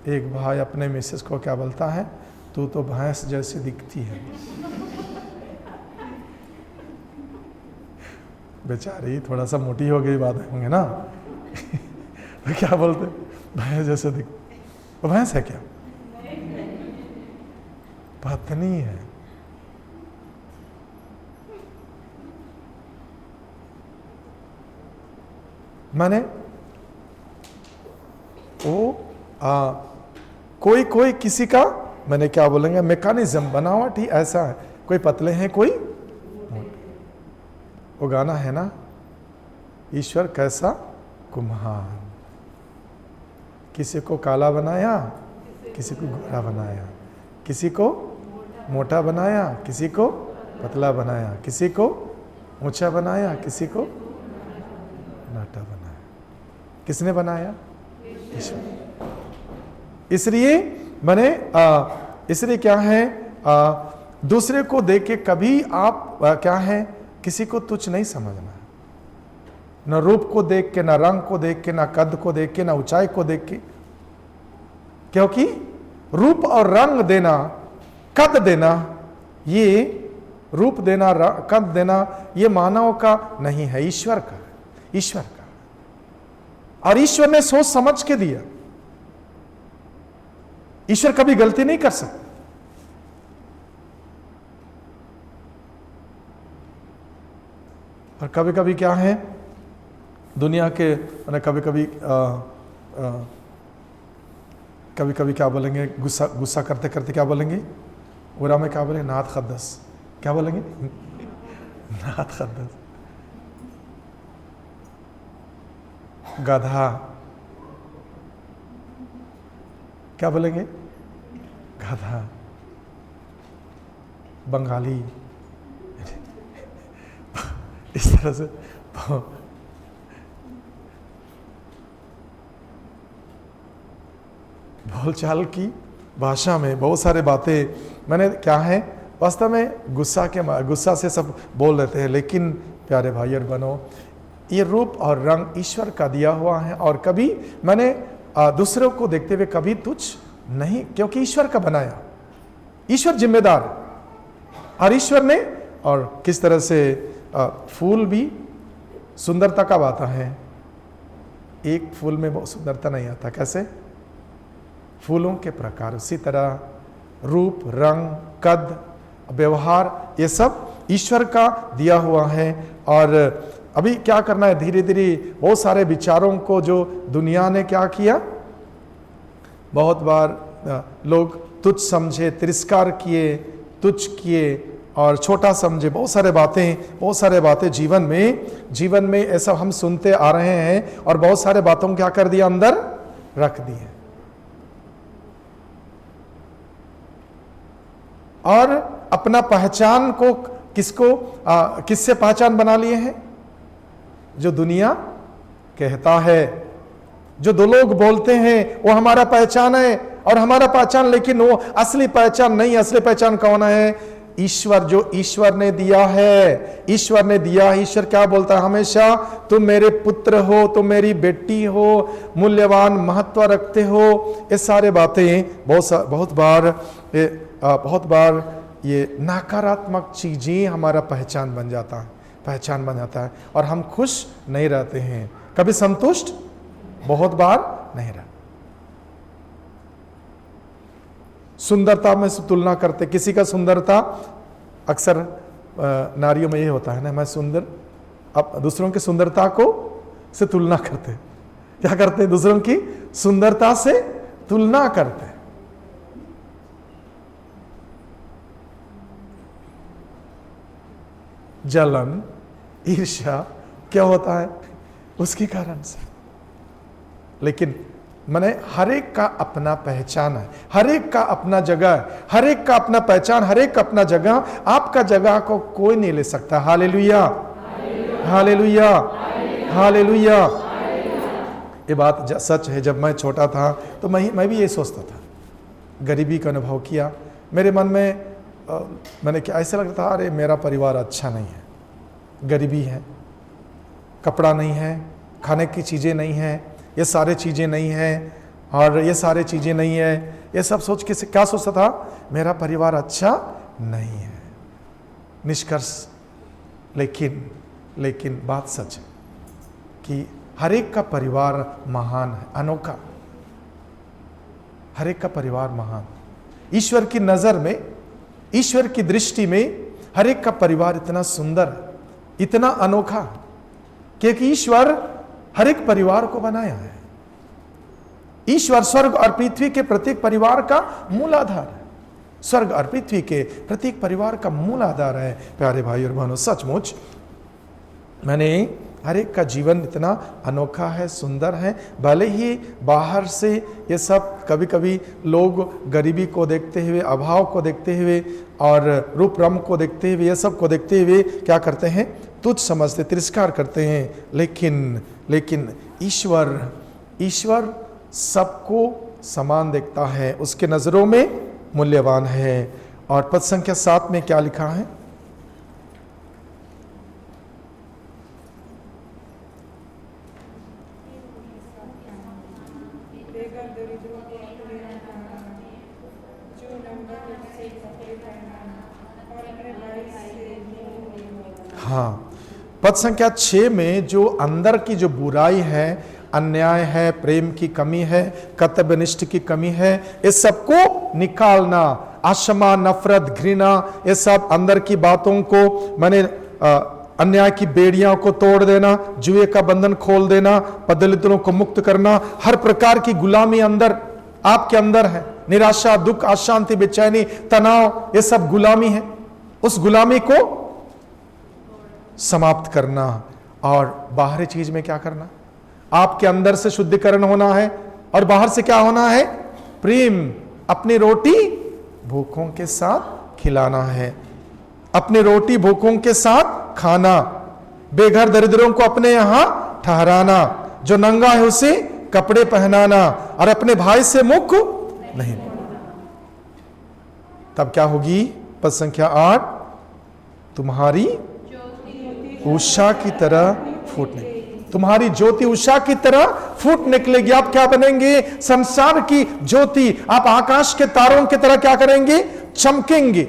एक भाई अपने मिसेस को क्या बोलता है, तू तो भैंस जैसी दिखती है। बेचारी थोड़ा सा मोटी हो गई बात होंगे ना। तो क्या बोलते, भैंस जैसे दिख, तो भैंस है क्या, पत्नी है। मैंने वो कोई कोई किसी का मैंने क्या बोलेंगे मैकेनिज्म बनावट ही ऐसा है, कोई पतले हैं कोई मोटे। वो गाना है ना, ईश्वर कैसा कुम्हार, किसी को काला बनाया, किसी को गोरा बनाया, किसी को मोटा बनाया, किसी को पतला बनाया, किसी को ऊंचा बनाया, किसी को नाटा बनाया। किसने बनाया? ईश्वर। इसलिए मैंने इसलिए क्या है, दूसरे को देख के कभी आप क्या है, किसी को तुच्छ नहीं समझना, न रूप को देख के, न रंग को देख के, न कद को देख के, न ऊंचाई को देख के। क्योंकि रूप और रंग देना, कद देना, ये रूप देना, कद देना, ये मानव का नहीं है, ईश्वर का, ईश्वर का। और ईश्वर ने सोच समझ के दिया। ईश्वर कभी गलती नहीं कर सकता। और कभी कभी क्या है, दुनिया के कभी कभी कभी कभी क्या बोलेंगे, गुस्सा गुस्सा करते करते क्या बोलेंगे, उरा में क्या बोलेंगे, नात खद्दस, क्या बोलेंगे नात खद्दस, गधा, क्या बोलेंगे, गधा, बंगाली, इस तरह से बोलचाल की भाषा में बहुत सारे बातें मैंने क्या है, वास्तव में गुस्सा से सब बोल लेते हैं। लेकिन प्यारे भाई और बहनों, ये रूप और रंग ईश्वर का दिया हुआ है। और कभी मैंने दूसरों को देखते हुए कभी तुच्छ नहीं, क्योंकि ईश्वर का बनाया, ईश्वर जिम्मेदार। और ईश्वर ने, और किस तरह से फूल भी सुंदरता कब आता है, एक फूल में बहुत सुंदरता नहीं आता, कैसे, फूलों के प्रकार। उसी तरह रूप, रंग, कद, व्यवहार, ये सब ईश्वर का दिया हुआ है। और अभी क्या करना है, धीरे धीरे बहुत सारे विचारों को जो दुनिया ने क्या किया, बहुत बार लोग तुच्छ समझे, तिरस्कार किए, तुच्छ किए और छोटा समझे। बहुत सारे बातें जीवन में ऐसा हम सुनते आ रहे हैं। और बहुत सारे बातों को क्या कर दिया, अंदर रख दिए। और अपना पहचान को किससे पहचान बना लिए हैं, जो दुनिया कहता है, जो दो लोग बोलते हैं वो हमारा पहचान है और हमारा पहचान, लेकिन वो असली पहचान नहीं। असली पहचान कौन है? ईश्वर, जो ईश्वर ने दिया है, ईश्वर ने दिया। ईश्वर क्या बोलता है हमेशा, तुम मेरे पुत्र हो, तुम मेरी बेटी हो, मूल्यवान महत्व रखते हो। ये सारे बातें बहुत बार ये नकारात्मक चीजें हमारा पहचान बन जाता है और हम खुश नहीं रहते हैं, कभी संतुष्ट बहुत बार नहीं रहते। सुंदरता में से तुलना करते, किसी का सुंदरता, अक्सर नारियों में ये होता है ना, मैं सुंदर, अब दूसरों की सुंदरता को से तुलना करते, क्या करते, दूसरों की सुंदरता से तुलना करते। जलन, ईर्ष्या क्या होता है उसके कारण से। लेकिन मैंने हर एक का अपना पहचान है, हर एक का अपना जगह है, हर एक का अपना पहचान, हर एक का अपना जगह। आपका जगह को कोई नहीं ले सकता। Hallelujah, hallelujah, hallelujah. ये बात सच है। जब मैं छोटा था तो मैं भी ये सोचता था, गरीबी का अनुभव किया। मेरे मन में मैंने क्या ऐसा लगता था, अरे मेरा परिवार अच्छा नहीं है, गरीबी है, कपड़ा नहीं है, खाने की चीज़ें नहीं है, ये सारे चीज़ें नहीं है, और ये सारे चीज़ें नहीं है। ये सब सोच के क्या सोचता था, मेरा परिवार अच्छा नहीं है। निष्कर्ष, लेकिन बात सच है कि हर एक का परिवार महान है, अनोखा। हर एक का परिवार महान। ईश्वर की नज़र में, ईश्वर की दृष्टि में हर एक का परिवार इतना सुंदर, इतना अनोखा, क्योंकि ईश्वर हर एक परिवार को बनाया है। ईश्वर स्वर्ग और पृथ्वी के प्रत्येक परिवार का मूल आधार है। स्वर्ग और पृथ्वी के प्रत्येक परिवार का मूल आधार है। प्यारे भाई और बहनों, सचमुच मैंने हर एक का जीवन इतना अनोखा है, सुंदर है। भले ही बाहर से ये सब कभी कभी लोग गरीबी को देखते हुए, अभाव को देखते हुए और रूप रंग को देखते हुए, ये सब को देखते हुए क्या करते हैं, तुच्छ समझते, तिरस्कार करते हैं। लेकिन ईश्वर सबको समान देखता है, उसके नज़रों में मूल्यवान है। और पद संख्या 7 में क्या लिखा है? हाँ, पद संख्या 6 में जो अंदर की जो बुराई है, अन्याय है, प्रेम की कमी है, कर्तव्यनिष्ठ की कमी है, इस सबको निकालना, आशमा, नफरत, घृणा, ये सब अंदर की बातों को मैंने अन्याय की बेड़ियां को तोड़ देना, जुए का बंधन खोल देना, पदलितों को मुक्त करना, हर प्रकार की गुलामी अंदर आपके अंदर है, निराशा, दुख, अशांति, बेचैनी, तनाव, ये सब गुलामी है। उस गुलामी को समाप्त करना और बाहरी चीज में क्या करना, आपके अंदर से शुद्धिकरण होना है और बाहर से क्या होना है, प्रेम। अपनी रोटी भूखों के साथ खिलाना है, अपनी रोटी भूखों के साथ खाना, बेघर दरिद्रों को अपने यहां ठहराना, जो नंगा है उसे कपड़े पहनाना और अपने भाई से मुख नहीं। तब क्या होगी? पद संख्या 8, तुम्हारी उषा की तरह फूटने, तुम्हारी ज्योति उषा की तरह फूट निकलेगी। आप क्या बनेंगे? संसार की ज्योति। आप आकाश के तारों की तरह क्या करेंगे? चमकेंगे।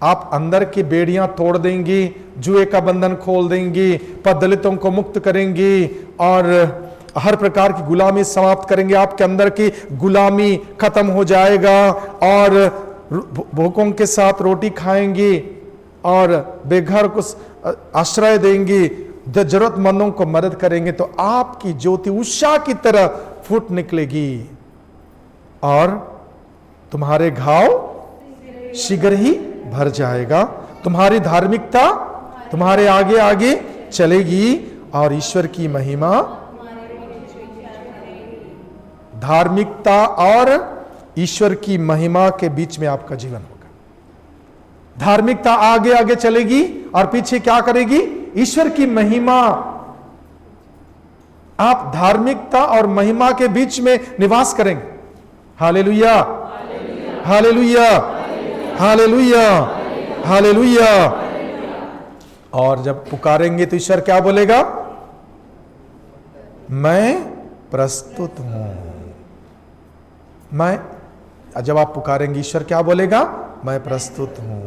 आप अंदर की बेड़ियां तोड़ देंगी, जुए का बंधन खोल देंगी, दलितों को मुक्त करेंगी और हर प्रकार की गुलामी समाप्त करेंगे। आपके अंदर की गुलामी खत्म हो जाएगा और भूखों के साथ रोटी खाएंगी और बेघर को आश्रय देंगी, जरूरतमंदों को मदद करेंगे। तो आपकी ज्योति उषा की तरह फूट निकलेगी और तुम्हारे घाव शीघ्र ही भर जाएगा। तुम्हारी धार्मिकता तुम्हारे आगे आगे चलेगी और ईश्वर की महिमा, धार्मिकता और ईश्वर की महिमा के बीच में आपका जीवन होगा। धार्मिकता आगे आगे चलेगी और पीछे क्या करेगी? ईश्वर की महिमा। आप धार्मिकता और महिमा के बीच में निवास करेंगे। Hallelujah, hallelujah, hallelujah, hallelujah. और जब पुकारेंगे तो ईश्वर क्या बोलेगा? मैं प्रस्तुत हूं। जब आप पुकारेंगे ईश्वर क्या बोलेगा? मैं प्रस्तुत हूं।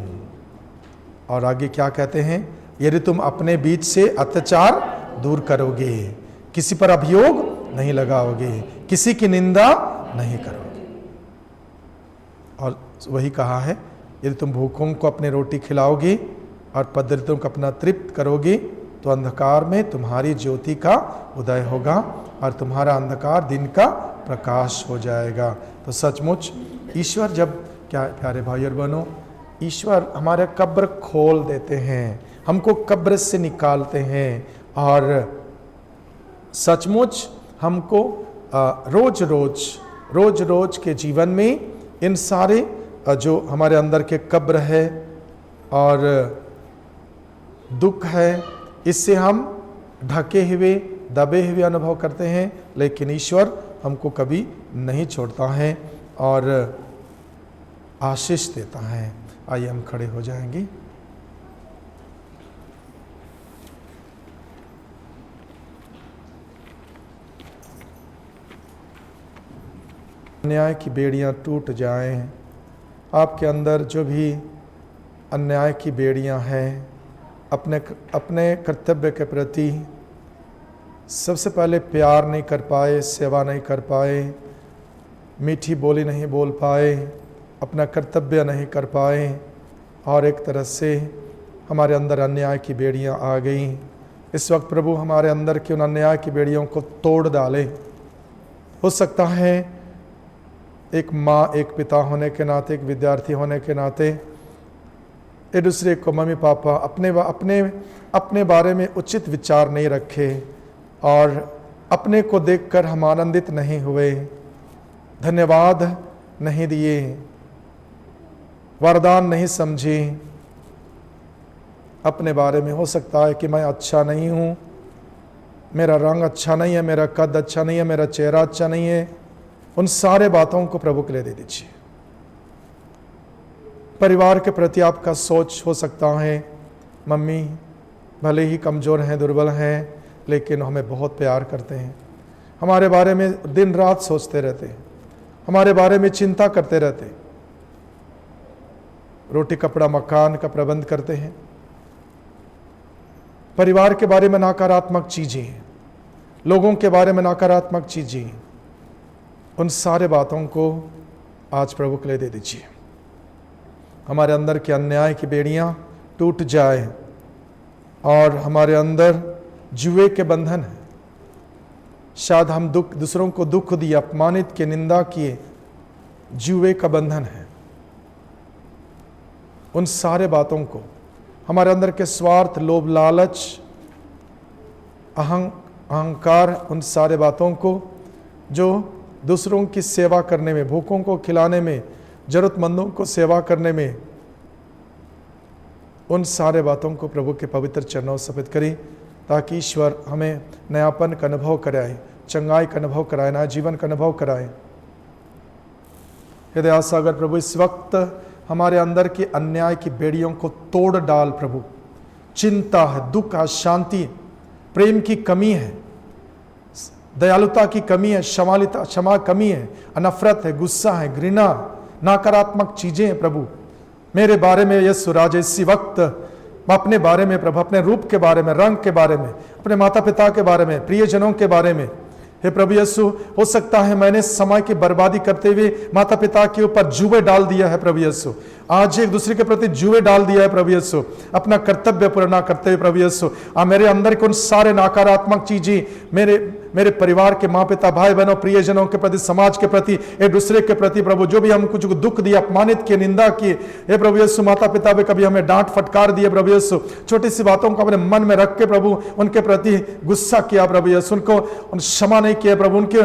और आगे क्या कहते हैं? यदि तुम अपने बीच से अत्याचार दूर करोगे, किसी पर अभियोग नहीं लगाओगे, किसी की निंदा नहीं करोगे। और वही कहा है, यदि तुम भूखों को अपनी रोटी खिलाओगे और दरिद्रों को अपना तृप्त करोगे तो अंधकार में तुम्हारी ज्योति का उदय होगा और तुम्हारा अंधकार दिन का प्रकाश हो जाएगा। तो सचमुच ईश्वर जब, क्या प्यारे भाई और बहनों, ईश्वर हमारे कब्र खोल देते हैं, हमको कब्र से निकालते हैं और सचमुच हमको रोज रोज के जीवन में इन सारे जो हमारे अंदर के कब्र है और दुख है, इससे हम ढके हुए, दबे हुए अनुभव करते हैं। लेकिन ईश्वर हमको कभी नहीं छोड़ता है और आशीष देता है। आइए हम खड़े हो जाएंगे। अन्याय की बेड़ियां टूट जाएं। आपके अंदर जो भी अन्याय की बेड़ियां हैं, अपने कर्तव्य के प्रति सबसे पहले प्यार नहीं कर पाए, सेवा नहीं कर पाए, मीठी बोली नहीं बोल पाए, अपना कर्तव्य नहीं कर पाए और एक तरह से हमारे अंदर अन्याय की बेड़ियां आ गई। इस वक्त प्रभु हमारे अंदर की उन अन्याय की बेड़ियों को तोड़ डाले हो सकता है एक माँ, एक पिता होने के नाते, एक विद्यार्थी होने के नाते एक दूसरे को, मम्मी पापा अपने बारे में उचित विचार नहीं रखे और अपने को देखकर हम आनंदित नहीं हुए, धन्यवाद नहीं दिए, वरदान नहीं समझे। अपने बारे में हो सकता है कि मैं अच्छा नहीं हूँ, मेरा रंग अच्छा नहीं है, मेरा कद अच्छा नहीं है, मेरा चेहरा अच्छा नहीं है। उन सारे बातों को प्रभु के लिए दे दीजिए। परिवार के प्रति आपका सोच हो सकता है, मम्मी भले ही कमज़ोर हैं, दुर्बल हैं, लेकिन हमें बहुत प्यार करते हैं, हमारे बारे में दिन रात सोचते रहते हैं, हमारे बारे में चिंता करते रहते हैं, रोटी कपड़ा मकान का प्रबंध करते हैं। परिवार के बारे में नकारात्मक चीज़ें, लोगों के बारे में नकारात्मक चीज़ें, उन सारे बातों को आज प्रभु के लिए दे दीजिए। हमारे अंदर के अन्याय की बेड़ियां टूट जाए और हमारे अंदर जुए के बंधन है। शायद हम दूसरों को दुख दिए, अपमानित किए, निंदा किए, जुए का बंधन है। उन सारे बातों को, हमारे अंदर के स्वार्थ, लोभ, लालच, अहंकार, उन सारे बातों को जो दूसरों की सेवा करने में, भूखों को खिलाने में, जरूरतमंदों को सेवा करने में, उन सारे बातों को प्रभु के पवित्र चरणों से समर्पित करें, ताकि ईश्वर हमें नयापन का अनुभव कराए, चंगाई का अनुभव कराए, नया जीवन का अनुभव कराए। हृदय सागर प्रभु इस वक्त हमारे अंदर की अन्याय की बेड़ियों को तोड़ डाल प्रभु। चिंता है, दुख, अशांति, प्रेम की कमी है, दयालुता की कमी है, क्षमा कमी है, नफरत है, गुस्सा है, घृणा, नकारात्मक चीजें हैं प्रभु मेरे बारे में। यीशु राजा इसी वक्त अपने बारे में प्रभु, अपने रूप के बारे में, रंग के बारे में, अपने माता पिता के बारे में, प्रियजनों के बारे में, हे प्रभु यीशु, हो सकता है मैंने समय की बर्बादी करते हुए माता पिता के ऊपर जुए डाल दिया है प्रभु यीशु, आज एक दूसरे के प्रति जुए डाल दिया है प्रभु यीशु, अपना कर्तव्य पूरा ना करते हुए प्रभु यीशु, मेरे अंदर के उन सारे नकारात्मक चीजें मेरे परिवार के माँ पिता, भाई बहनों, प्रियजनों के प्रति, समाज के प्रति, एक दूसरे के प्रति प्रभु, जो भी हम कुछ दुख दिए, अपमानित किए, निंदा किए, हे प्रभु यीशु, माता पिता भी कभी हमें डांट फटकार दिए प्रभु यीशु, छोटी सी बातों को अपने मन में रख के प्रभु उनके प्रति गुस्सा किया प्रभु यीशु, उनको क्षमा नहीं किया प्रभु, उनके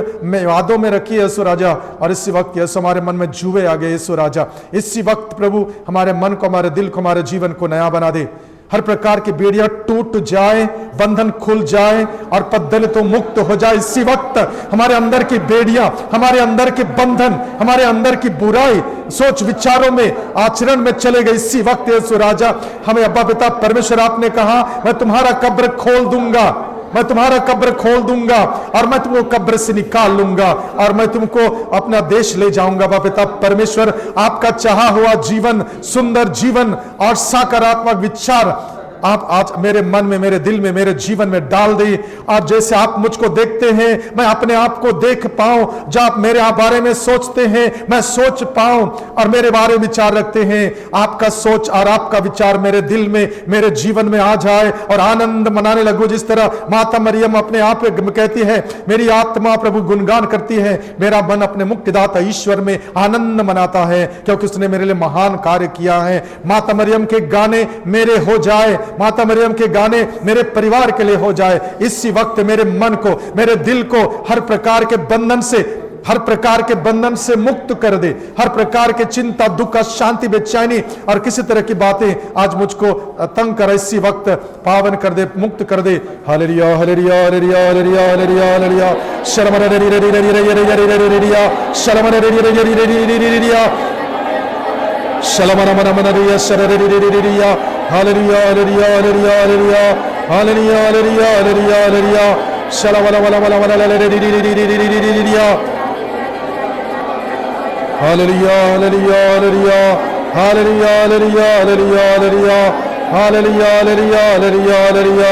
यादों में रखी यीशु राजा। और इसी वक्त यीशु हमारे मन में जुए आ गए यीशु राजा, इसी वक्त प्रभु हमारे मन को, हमारे दिल को, हमारे जीवन को नया बना दे। हर प्रकार की बेड़ियां टूट जाए, बंधन खुल जाए और पद्दल तो मुक्त हो जाए। इसी वक्त हमारे अंदर की बेड़ियां, हमारे अंदर के बंधन, हमारे अंदर की बुराई, सोच विचारों में, आचरण में चले गए। इसी वक्त यीशु राजा हमें, अब्बा पिता परमेश्वर, आपने कहा मैं तुम्हारा कब्र खोल दूंगा, मैं तुम्हारा कब्र खोल दूंगा और मैं तुमको कब्र से निकाल लूंगा और मैं तुमको अपना देश ले जाऊंगा। बाप पिता परमेश्वर, आपका चाहा हुआ जीवन, सुंदर जीवन और सकारात्मक विचार आप आज मेरे मन में, मेरे दिल में, मेरे जीवन में डाल दी। और जैसे आप मुझको देखते हैं, मैं अपने आप को देख पाऊं, जो आप मेरे बारे में सोचते हैं मैं सोच पाऊं और मेरे बारे में विचार रखते हैं। आपका सोच और आपका विचार मेरे दिल में, मेरे जीवन में आ जाए और आनंद मनाने लगूं। जिस तरह माता मरियम अपने आप कहती है, मेरी आत्मा प्रभु गुणगान करती है, मेरा मन अपने मुक्तिदाता ईश्वर में आनंद मनाता है, क्योंकि उसने मेरे लिए महान कार्य किया है। माता मरियम के गाने मेरे हो जाए, माता मरियम के गाने मेरे परिवार के लिए हो जाए। इसी वक्त मेरे मन को, मेरे दिल को हर प्रकार के बंधन से, हर प्रकार के बंधन से मुक्त कर दे। हर प्रकार के चिंता, दुख, शांति, बेचैनी और किसी तरह की बातें आज मुझको तंग कर, इसी वक्त पावन कर दे, मुक्त कर दे। Hallelujah, hallelujah, hallelujah, hallelujah, hallelujah, hallelujah. शर्म रे रे रे रे रे रे रे रे रे रे रे, शर्म रे रे रे रे रे रे रे रे, शलमना मना मना रिया, शर रे रे रे रे रिया। Hallelujah, hallelujah, hallelujah, hallelujah, hallelujah, hallelujah, hallelujah, hallelujah. शलमना मना मना मना रे रे रे रे रे रे रे रे रिया। Hallelujah, hallelujah, hallelujah, hallelujah, hallelujah, hallelujah, hallelujah, hallelujah, hallelujah, hallelujah, hallelujah.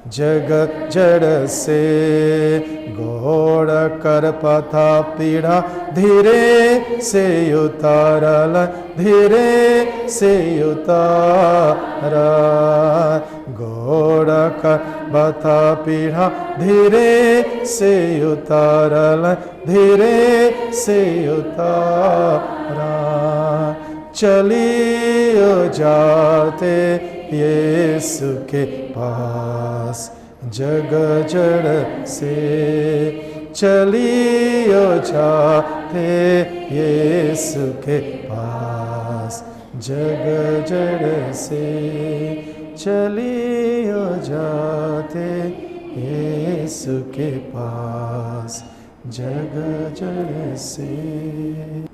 जग जड़ से घोड़ कर पथा पीढ़ा धीरे से उतारल धीरे से उतारा घोड़ कर पथा पीढ़ा धीरे से उतारल धीरे से उतारा चलियो जाते यीशु के पास जग जड़ से चलियो जाते यीशु के पास जग जड़ से चलियो जाते यीशु के पास जग जड़ से।